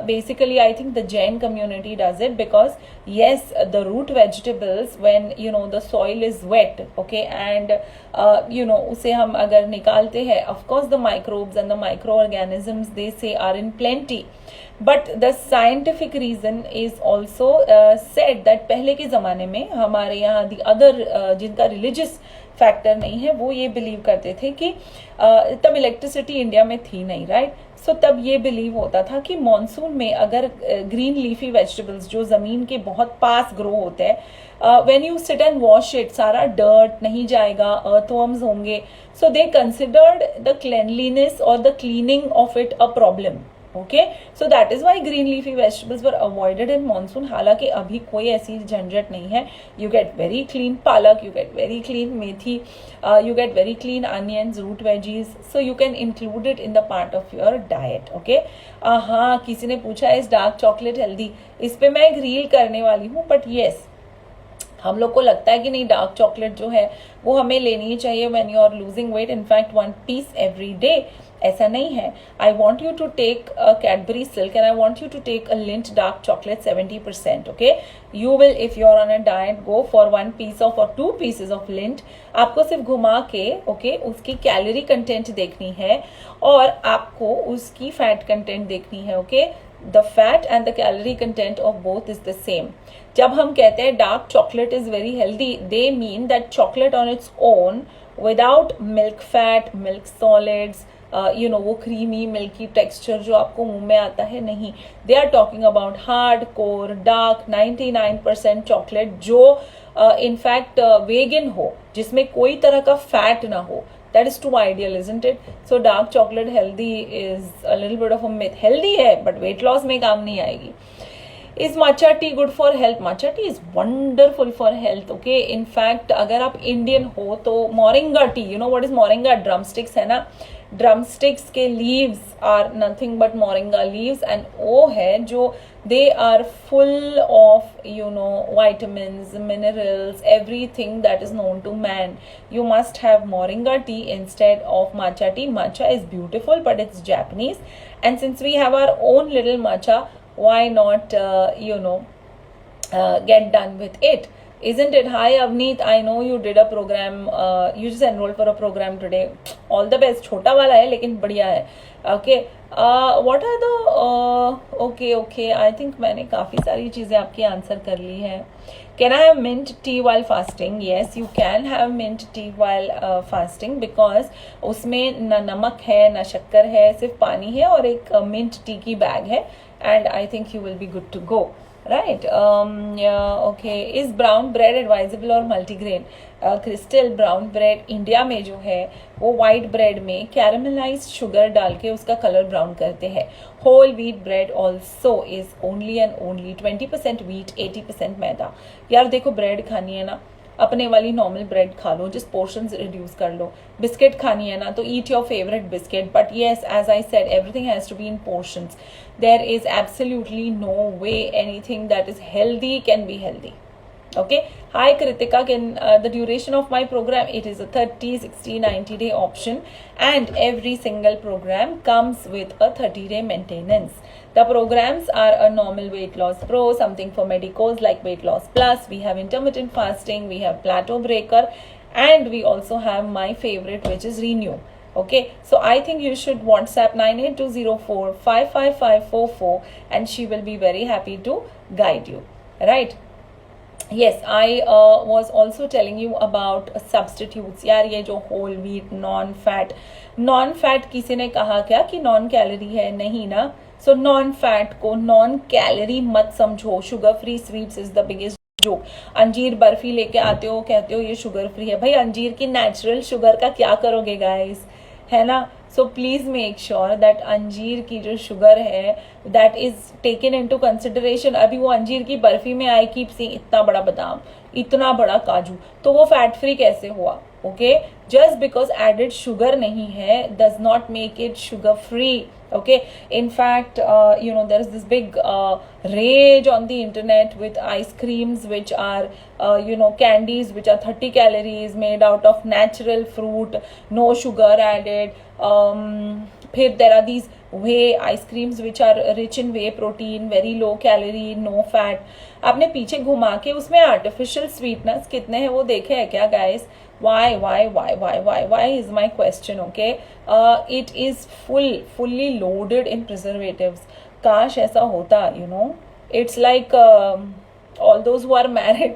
Basically, I think the Jain community does it because yes, the root vegetables, when the soil is wet, okay, and उसे हम अगर निकालते हैं, of course the microbes and the microorganisms they say are in plenty. But the scientific reason is also said that पहले के ज़माने में हमारे यहाँ the other जिनका religious फैक्टर नहीं है, वो ये बिलीव करते थे कि तब इलेक्ट्रिसिटी इंडिया में थी नहीं, राइट. सो तब ये बिलीव होता था कि मॉनसून में अगर ग्रीन लीफी वेजिटेबल्स जो ज़मीन के बहुत पास ग्रो होते हैं, when you sit and wash it, सारा डर्ट नहीं जाएगा, अर्थवर्म्स होंगे. So they considered the cleanliness और the cleaning of it a problem. Okay, so that is why green leafy vegetables were avoided in monsoon. हालांकि अभी कोई ऐसी झंझट नहीं है. You get very clean palak, you get very clean methi, you get very clean onions, root veggies, so you can include it in the part of your diet. Okay, हाँ, किसी ने पूछा इज डार्क चॉकलेट हेल्दी. इस पे मैं एक reel करने वाली हूँ. बट येस, हम लोग को लगता है कि नहीं, डार्क चॉकलेट जो है वो हमें लेनी ही चाहिए when you are losing weight. In fact 1 piece every day. ऐसा नहीं है. I want you to take Cadbury Silk and I want you to take a Lindt dark chocolate 70%. Okay, you will, if you are on a diet, go for 1 piece of और 2 pieces of lint. आपको सिर्फ घुमा के okay उसकी calorie content देखनी है और आपको उसकी फैट कंटेंट देखनी है. Okay, the fat and the calorie content of both is the same. जब हम कहते हैं dark chocolate is very healthy, they mean that chocolate on its own without milk fat, milk solids, वो creamy milky texture जो आपको मुंह में आता है, नहीं. They are talking about hardcore dark 99% chocolate जो in fact vegan हो, जिसमें कोई तरह का fat ना हो. That is too ideal, isn't it? So dark chocolate healthy is a little bit of a myth. Healthy है, but weight loss में काम नहीं आएगी. Is matcha tea good for health? Matcha tea is wonderful for health. Okay, in fact, अगर आप Indian हो तो moringa tea, you know what is moringa? Drumsticks है ना? Drumsticks के leaves are nothing but moringa leaves, and वो है जो they are full of vitamins, minerals, everything that is known to man. You must have moringa tea instead of matcha tea. Matcha is beautiful, but it's Japanese, and since we have our own little matcha, why not get done with it, isn't it? Hi Avneet, I know you did a program, you just enrolled for a program today. All the best. छोटा वाला है लेकिन बढ़िया है. Okay, what are the okay, I think मैंने काफ़ी सारी चीज़ें आपकी आंसर कर ली है. Can I have mint tea while fasting? Yes, you can have mint tea while fasting because उसमें ना नमक है ना शक्कर है, सिर्फ पानी है और एक mint tea की बैग है, and I think you will be good to go. Right. Yeah, okay. Is brown bread advisable or multigrain? Crystal brown bread India में जो है वो वाइट ब्रेड में कैरामलाइज्ड शुगर डाल के उसका कलर ब्राउन करते हैं. Whole wheat bread also is only and only 20% wheat 80% maida. यार देखो, ब्रेड खानी है ना, अपने वाली नॉर्मल ब्रेड खा लो, जिस पोर्शंस रिड्यूस कर लो. बिस्किट खानी है ना तो eat your favourite biscuit, but yes, as I said, everything has to be in portions. There is absolutely no way anything that is healthy can be healthy. Okay. Hi Kritika, can the duration of my program, it is a 30, 60, 90 day option, and every single program comes with a 30-day maintenance. The programs are a normal weight loss pro, something for medicos like weight loss plus, we have intermittent fasting, we have plateau breaker, and we also have my favorite, which is renew. Okay, so I think you should WhatsApp 9820455544 and she will be very happy to guide you. Right. Yes, I was also telling you about substitutes. यार ये जो whole wheat non fat किसी ने कहा क्या कि non calorie है? नहीं ना. So non fat को non calorie मत समझो. Sugar free sweets is the biggest joke. अंजीर बर्फी लेके आते हो, कहते हो ये शुगर फ्री है. भाई अंजीर की नेचुरल शुगर का क्या करोगे गाइस, है ना. So please make sure that अंजीर की जो शुगर है that is taken into consideration. अभी वो अंजीर की बर्फी में आई कीप सी इतना बड़ा बादाम, इतना बड़ा काजू, तो वो फैट फ्री कैसे हुआ? Okay, just because added sugar नहीं है does not make it sugar free. Okay, in fact, there is this big rage on the internet with ice creams which are candies which are 30 calories, made out of natural fruit, no sugar added. Phir there are these whey ice creams which are rich in whey protein, very low calorie, no fat. आपने पीछे घुमा के उसमें artificial sweetness कितने हैं वो देखे है क्या guys? Why is my question. Okay, it is fully loaded in preservatives. काश ऐसा होता, it's like all those who are married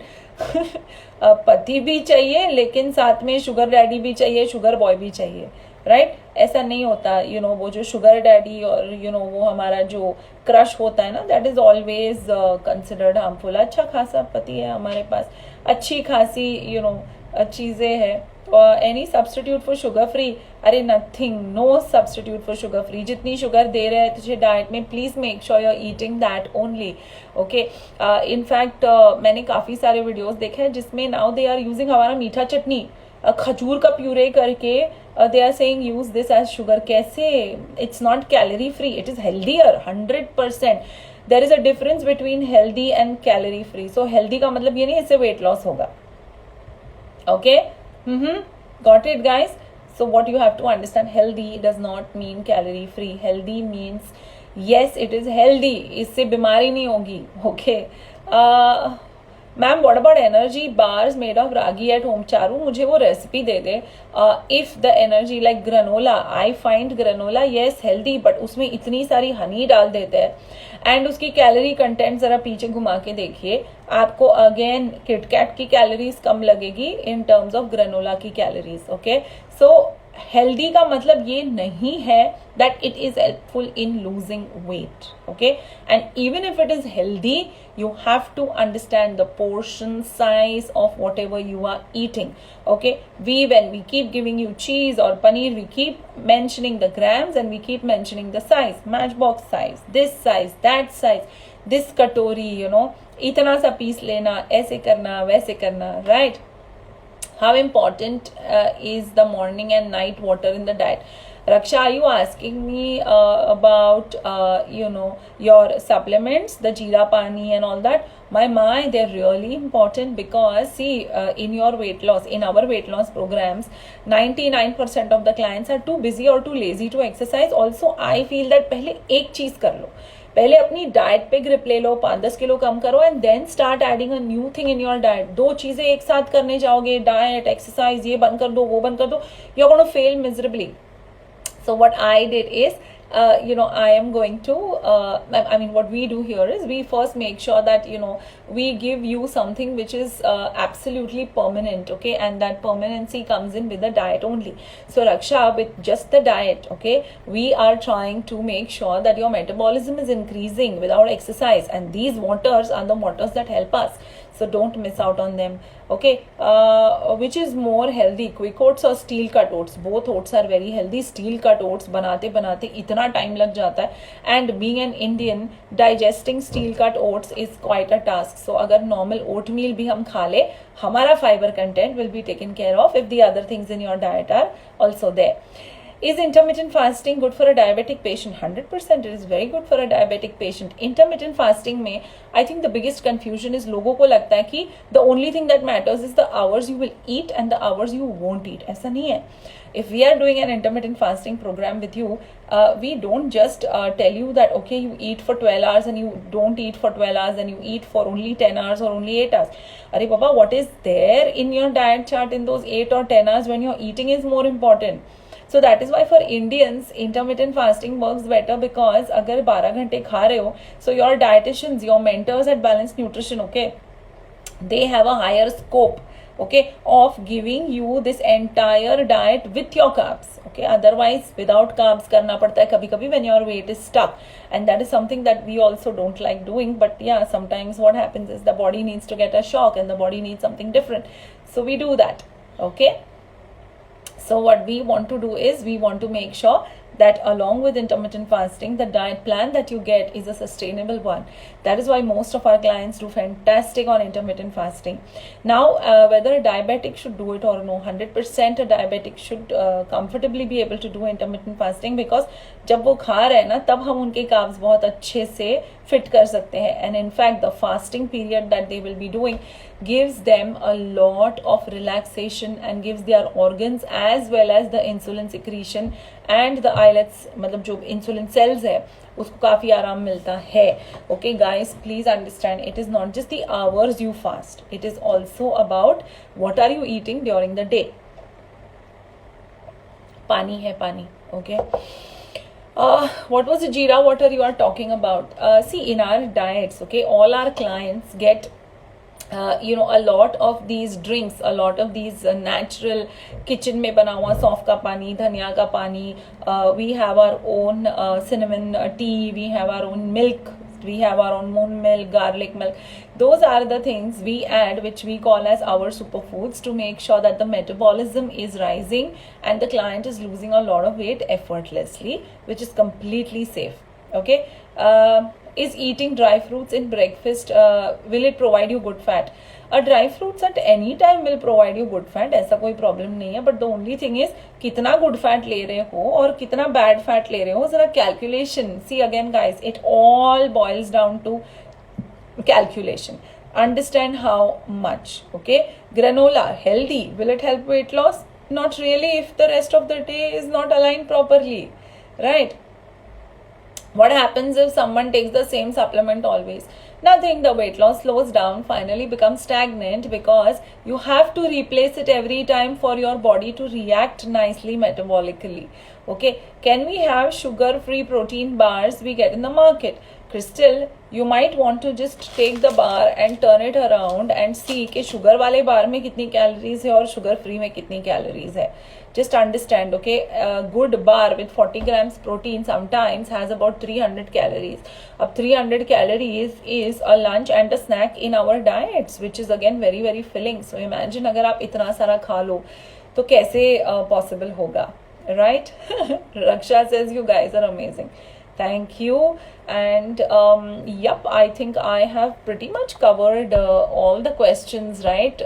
पति भी चाहिए लेकिन साथ में शुगर डैडी भी चाहिए, शुगर बॉय भी चाहिए. राइट, ऐसा नहीं होता. वो जो शुगर डैडी और वो हमारा जो क्रश होता है ना, that is always considered harmful. अच्छा खासा पति है हमारे पास, अच्छी खासी चीज़ें हैं. Any substitute for sugar free? अरे nothing, no substitute for sugar free. जितनी शुगर दे रहे हैं तुझे डाइट में, please make sure you are eating that only. Okay, in fact मैंने काफ़ी सारे वीडियोस देखे हैं जिसमें नाउ दे आर यूजिंग हमारा मीठा चटनी, खजूर का प्यूरे करके they are saying use this as sugar. कैसे? It's not calorie free, it is healthier 100%. There is a difference between healthy and calorie free. So healthy का मतलब ये नहीं इससे weight loss होगा. Okay, got it guys? So what you have to understand, healthy does not mean calorie free. Healthy means yes it is healthy, इससे बीमारी नहीं होगी. Okay, ma'am what about energy bars made of ragi at home? Charu मुझे वो recipe they they. If the energy like granola, I find granola yes healthy, but उसमें इतनी सारी हनी डाल देते हैं एंड उसकी कैलोरी कंटेंट जरा पीछे घुमा के देखिए, आपको अगेन किटकैट की कैलोरीज कम लगेगी इन टर्म्स ऑफ ग्रेनोला की कैलोरीज. ओके, सो हेल्दी का मतलब ये नहीं है that it is helpful in losing weight. Okay, and even if it is healthy, you have to understand the portion size of whatever you are eating. Okay, when we keep giving you cheese or paneer, we keep mentioning the grams and we keep mentioning the size, matchbox size, this size, that size, this katori, इतना सा piece लेना, ऐसे करना, वैसे करना. Right, how important is the morning and night water in the diet? Raksha, are you asking me about your supplements, the jeera pani and all that? My, they're really important because see, in your weight loss, in our weight loss programs, 99% of the clients are too busy or too lazy to exercise. Also, I feel that पहले एक चीज कर लो, पहले अपनी diet पे grip ले लो, 5-10 kilo कम करो and then start adding a new thing in your diet. दो चीजें एक साथ करने जाओगे, डाइट एक्सरसाइज ये बंद कर दो वो बंद कर दो, you are gonna fail miserably. So what I did is, I am going to, I mean, what we do here is we first make sure that, we give you something which is absolutely permanent, okay, and that permanency comes in with the diet only. So Raksha, with just the diet, okay, we are trying to make sure that your metabolism is increasing without exercise, and these waters are the waters that help us. So don't miss out on them, okay. Which is more healthy, quick oats or steel cut oats? Both oats are very healthy. Steel cut oats बनाते बनाते इतना time लग जाता है, and being an Indian, digesting steel cut oats is quite a task. So अगर normal oatmeal भी हम खा ले, हमारा fiber content will be taken care of if the other things in your diet are also there. Is intermittent fasting good for a diabetic patient? 100% it is very good for a diabetic patient. Intermittent fasting में I think the biggest confusion is लोगों को लगता है कि the only thing that matters is the hours you will eat and the hours you won't eat. ऐसा नहीं है. If we are doing an intermittent fasting program with you, we don't just tell you that okay, you eat for 12 hours and you don't eat for 12 hours and you eat for only 10 hours or only 8 hours. Arey Baba, what is there in your diet chart in those 8 or 10 hours when your eating is more important? So that is why for Indians, intermittent fasting works better, because अगर 12 घंटे खा रहे हो, so your dietitians, your mentors at Balanced Nutrition, okay, they have a higher scope, okay, of giving you this entire diet with your carbs, okay. Otherwise without carbs करना पड़ता है कभी कभी when your weight is stuck, and that is something that we also don't like doing. But yeah, sometimes what happens is the body needs to get a shock and the body needs something different, so we do that, okay. So what we want to do is we want to make sure that along with intermittent fasting, the diet plan that you get is a sustainable one. That is why most of our clients do fantastic on intermittent fasting. Now, whether a diabetic should do it or no, 100% a diabetic should comfortably be able to do intermittent fasting, because जब वो खा रहे हैं ना, तब हम उनके carbs बहुत अच्छे से fit कर सकते हैं. And in fact, the fasting period that they will be doing gives them a lot of relaxation and gives their organs as well as the insulin secretion and the islets, मतलब जो insulin cells है उसको काफ़ी आराम मिलता है. Okay guys, please understand, it is not just the hours you fast, it is also about what are you eating during the day. पानी है पानी, okay. What was the jeera water you are talking about? See, in our diets, okay, all our clients get a lot of these drinks, a lot of these natural kitchen में बना हुआ सौंफ का पानी, धनिया का पानी, we have our own cinnamon tea, we have our own milk, we have our own moon milk, garlic milk. Those are the things we add, which we call as our superfoods, to make sure that the metabolism is rising and the client is losing a lot of weight effortlessly, which is completely safe, okay. Is eating dry fruits in breakfast, will it provide you good fat? Dry fruits at any time will provide you good fat, ऐसा कोई problem नहीं है. But the only thing is कितना good fat ले रहे हो और कितना bad fat ले रहे हो, जरा calculation. See again guys, it all boils down to calculation. Understand how much, okay. Granola, healthy, will it help weight loss? Not really, if the rest of the day is not aligned properly, right? What happens if someone takes the same supplement always? Nothing. The weight loss slows down, finally becomes stagnant, because you have to replace it every time for your body to react nicely metabolically. Okay. Can we have sugar-free protein bars we get in the market? Crystal, you might want to just take the bar and turn it around and see कि sugar वाले bar में कितनी calories है और sugar free में कितनी calories है. Just understand, okay, a good bar with 40 grams protein sometimes has about 300 calories. Ab 300 calories is a lunch and a snack in our diets, which is again very very filling. So imagine अगर आप इतना सारा खा लो तो कैसे possible होगा, right? Raksha says you guys are amazing. Thank you. And yep, I think I have pretty much covered all the questions, right?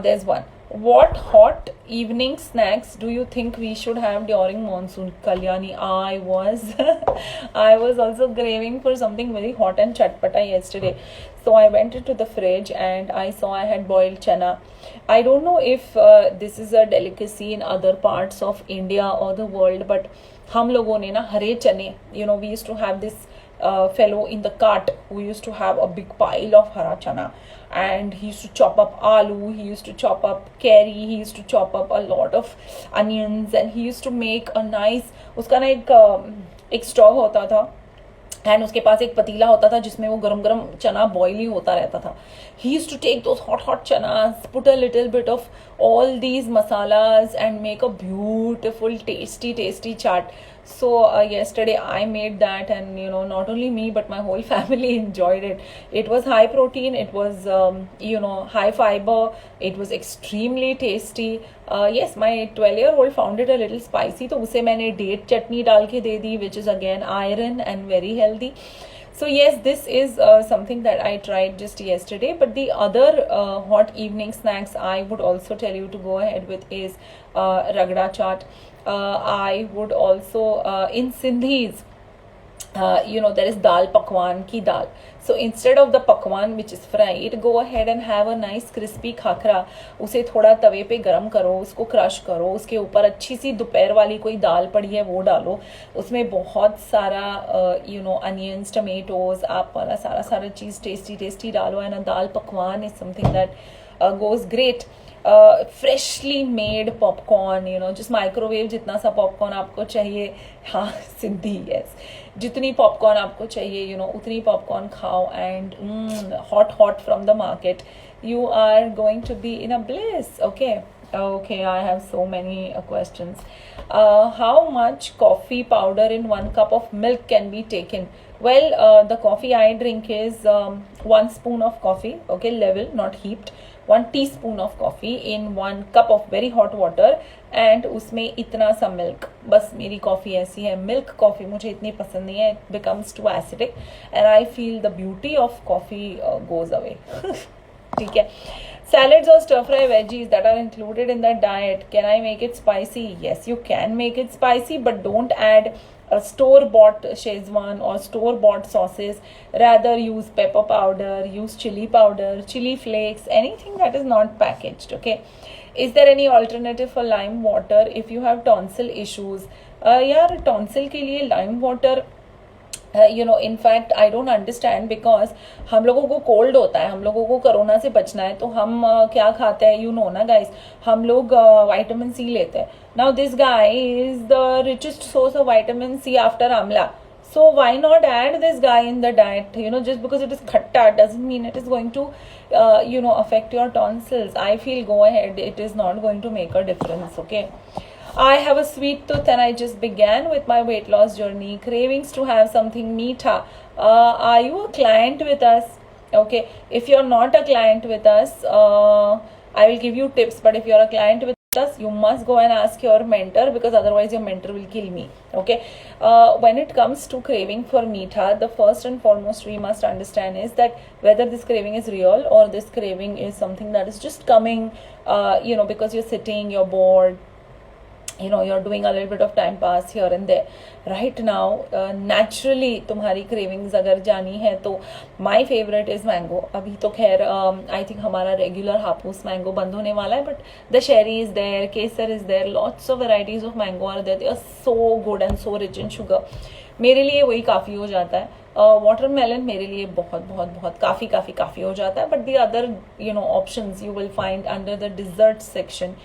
There's one. What hot evening snacks do you think we should have during monsoon? Kalyani, I was also craving for something very hot and chatpata yesterday. So I went into the fridge and I saw I had boiled chana. I don't know if this is a delicacy in other parts of India or the world, but हम लोगों ने ना हरे चने, we used to have this fellow in the cart who used to have a big pile of hara chana, and he used to chop up aloo, he used to chop up curry, he used to chop up a lot of onions, and he used to make a nice, उसका ना एक stove होता था, and उसके पास एक पतीला होता था जिसमें वो गरम गरम चना बॉईल ही होता रहता था. He used to take those hot hot chanas, put a little bit of all these masalas and make a beautiful tasty chaat. So yesterday I made that, and not only me but my whole family enjoyed it. It was high protein, it was high fiber, it was extremely tasty. Yes, my 12-year-old found it a little spicy, तो उसे मैंने date chutney डाल के दे दी, which is again iron and very healthy. So yes, this is something that I tried just yesterday. But the other hot evening snacks I would also tell you to go ahead with is ragda chaat. I would also in Sindhis, there is dal pakwan ki dal. So instead of the pakwan which is fried, go ahead and have a nice crispy khakhra. उसे थोड़ा तवे पे गरम करो, उसको crush करो, उसके ऊपर अच्छी सी दोपहर वाली कोई दाल पड़ी है वो डालो, उसमें बहुत सारा अनियंस, टमेटोज, आप वाला सारा चीज़ टेस्टी डालो, एंड दाल पकवान is something that goes great. Freshly made popcorn, जिस माइक्रोवेव जितना सा पॉपकॉर्न आपको चाहिए, हाँ सिद्धि यस, जितनी पॉपकॉर्न आपको चाहिए उतनी पॉपकॉर्न खाओ, and hot from the market, you are going to be in a bliss. Okay, I have so many questions. How much coffee powder in 1 cup of milk can be taken? Well, the coffee I drink is 1 spoon of coffee, okay, level, not heaped, 1 teaspoon of coffee in 1 cup of very hot water, and उसमें इतना सा milk. बस मेरी coffee ऐसी है. Milk coffee मुझे इतनी पसंद नहीं है, it becomes too acidic and I feel the beauty of coffee goes away. ठीक है. Salads or stir fry veggies that are included in that diet, can I make it spicy? Yes, you can make it spicy, but don't add a store-bought Szechuan or store-bought sauces. Rather use pepper powder, use chili powder, chili flakes, anything that is not packaged. Okay. Is there any alternative for lime water if you have tonsil issues? यार tonsil के लिए lime water, in fact I don't understand, because हम लोगों को cold होता है, हम लोगों को कोरोना से बचना है, तो हम क्या खाते हैं ना गाइस, हम लोग विटामिन सी लेते हैं. Now this guy is the richest source of vitamin C after amla. So why not add this guy in the diet? Just because it is khatta doesn't mean it is going to, affect your tonsils. I feel go ahead. It is not going to make a difference. Okay. I have a sweet tooth and I just began with my weight loss journey. Cravings to have something meetha. Are you a client with us? Okay. If you're not a client with us, I will give you tips. But if you're a client with us, you must go and ask your mentor, because otherwise your mentor will kill me. Okay. When it comes to craving for meetha, the first and foremost we must understand is that whether this craving is real or this craving is something that is just coming, because you're sitting, you're bored, you're doing a little bit of time pass here and there. Right now, naturally तुम्हारी cravings अगर जानी है तो my favorite is mango. अभी तो खैर I think हमारा regular Hapus mango बंद होने वाला है, but the cherry is there, Kesar is there, lots of varieties of mango are there. They are so good and so rich in sugar. मेरे लिए वही काफ़ी हो जाता है. वाटरमेलन मेरे लिए बहुत काफ़ी हो जाता है. But the other options you will find under the dessert section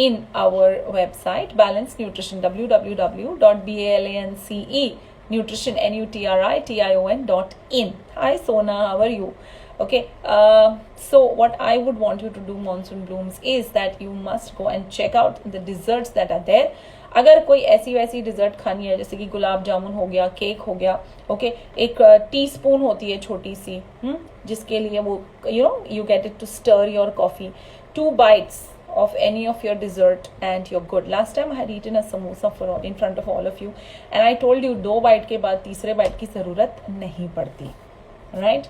in our website Balance Nutrition, www.balancenutrition.in. Hi Sona, how are you? Okay, so what I would want you to do, Monsoon Blooms, is that you must go and check out the desserts that are there. अगर कोई ऐसी वैसी dessert खानी है, जैसे कि गुलाब जामुन हो गया, केक हो गया, ओके, एक टीस्पून होती है छोटी सी, जिसके लिए वो you get it to stir your coffee, 2 bites of any of your dessert and you're good. Last time I had eaten a samosa in front of all of you and I told you 2 bite के बाद तीसरे bite की ज़रूरत नहीं पड़ती, right?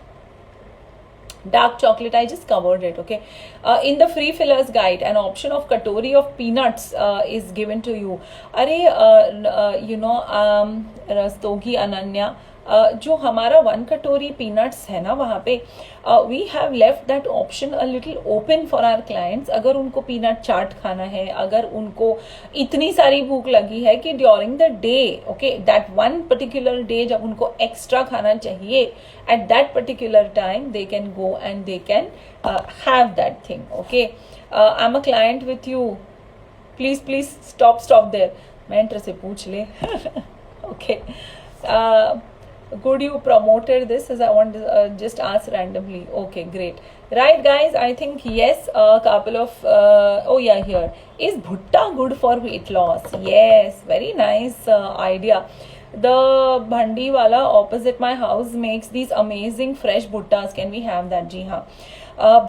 Dark chocolate, I just covered it. Okay. In the free fillers guide, an option of katori of peanuts is given to you. Rastogi Ananya, जो हमारा 1 कटोरी पीनट्स है ना वहाँ पे we have left that option a little open for our clients. अगर उनको peanut चाट खाना है, अगर उनको इतनी सारी भूख लगी है कि during the day, okay, that one particular day जब उनको एक्स्ट्रा खाना चाहिए, at that particular time they can go and they can have that thing. Okay, I am a client with you, please stop there. मैं intern से पूछ ले. Okay, good you promoted this, as I want to just ask randomly. Okay, great. Right guys, I think yes, a couple of oh yeah, here is bhutta good for weight loss? Yes, very nice idea. The bhandi wala opposite my house makes these amazing fresh bhuttas. Can we have that? जी हाँ,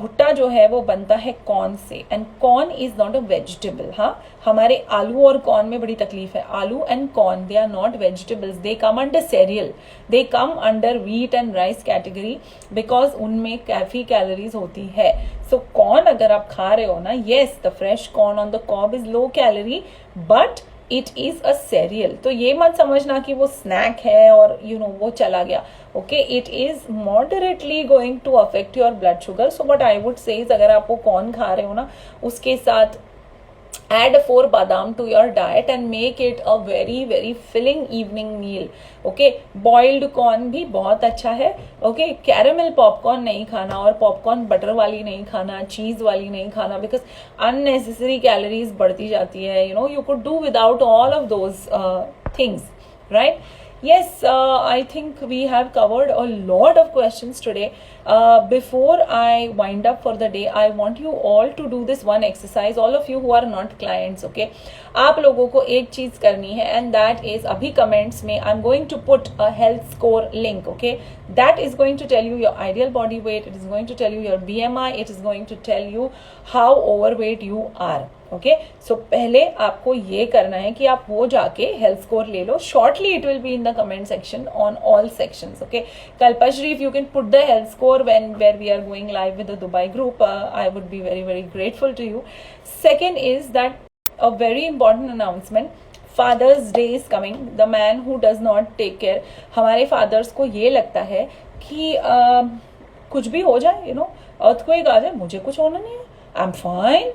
भुट्टा जो है वो बनता है corn से, and corn is not a vegetable. हाँ, हमारे आलू और कॉर्न में बड़ी तकलीफ है. Aloo and corn, they are not vegetables, they come under cereal, they come under wheat and rice category, because उनमें काफ़ी कैलोरीज होती है. सो कॉर्न अगर आप खा रहे हो ना, yes, the fresh corn on the cob is low calorie, but it is a cereal. तो ये मत समझना कि वो स्नैक है और वो चला गया. Okay, it is moderately going to affect your blood sugar. So what I would say is, अगर आप वो कॉर्न खा रहे हो ना, उसके साथ add 4 badam to your diet and make it a very filling evening meal. Okay, boiled corn भी बहुत अच्छा है. Okay, caramel popcorn नहीं खाना, और popcorn बटर वाली नहीं खाना, चीज वाली नहीं खाना, because unnecessary calories बढ़ती जाती है. You could do without all of those things, right? Yes, I think we have covered a lot of questions today. Before I wind up for the day, I want you all to do this one exercise. All of you who are not clients, okay? आप लोगों को एक चीज करनी है, and that is अभी comments में I'm going to put a health score link, okay? That is going to tell you your ideal body weight. It is going to tell you your BMI. It is going to tell you how overweight you are. Okay, so पहले आपको ये करना है कि आप वो जाके health score ले लो. Shortly it will be in the comment section on all sections. Okay, Kalpashree, if you can put the health score when where we are going live with the Dubai group, I would be very grateful to you. Second is that a very important announcement, Father's Day is coming. The man who does not take care, हमारे fathers को ये लगता है कि कुछ भी हो जाए, अर्थक्वेक आ जाए, मुझे कुछ होना नहीं है, आई एम फाइन.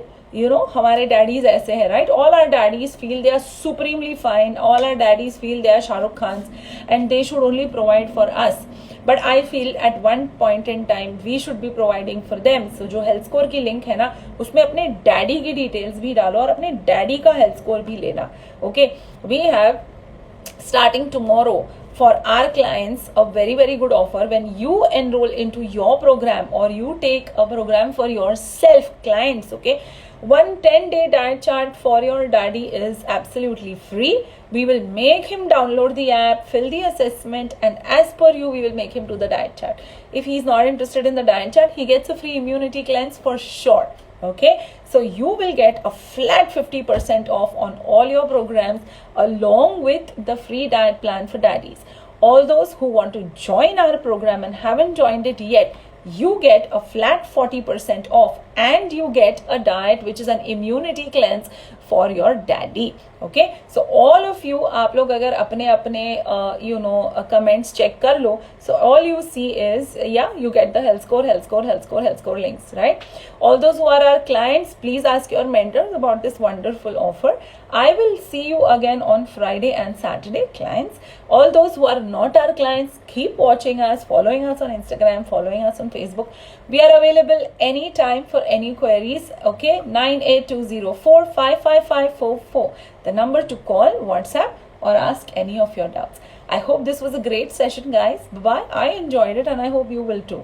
हमारे डैडीज ऐसे हैं, right? All our daddies feel they are supremely fine. All our daddies feel they are Shahrukh Khan, and they should only provide for us. But I feel at one point in time we should be providing for them. So जो health score की link है ना, उसमें अपने daddy की details भी डालो और अपने डैडी का हेल्थ स्कोर भी लेना. Okay, we have starting tomorrow for our clients a very good offer. When you enroll into your program or you take a program for yourself, clients, okay, one 10-day diet chart for your daddy is absolutely free. We will make him download the app, fill the assessment, and as per you we will make him do the diet chart. If he is not interested in the diet chart, he gets a free immunity cleanse for sure. Okay, so you will get a flat 50% off on all your programs along with the free diet plan for daddies. All those who want to join our program and haven't joined it yet, you get a flat 40% off, and you get a diet which is an immunity cleanse for your daddy. Okay, so all of you, आप लोग अगर अपने अपने comments check कर लो, so all you see is you get the health score links, right? All those who are our clients, please ask your mentors about this wonderful offer. I will see you again on Friday and Saturday, clients. All those who are not our clients, keep watching us, following us on Instagram, following us on Facebook. We are available anytime for any queries. Okay, 9820455544, the number to call, WhatsApp, or ask any of your doubts. I hope this was a great session, guys. Bye bye. I enjoyed it and I hope you will too.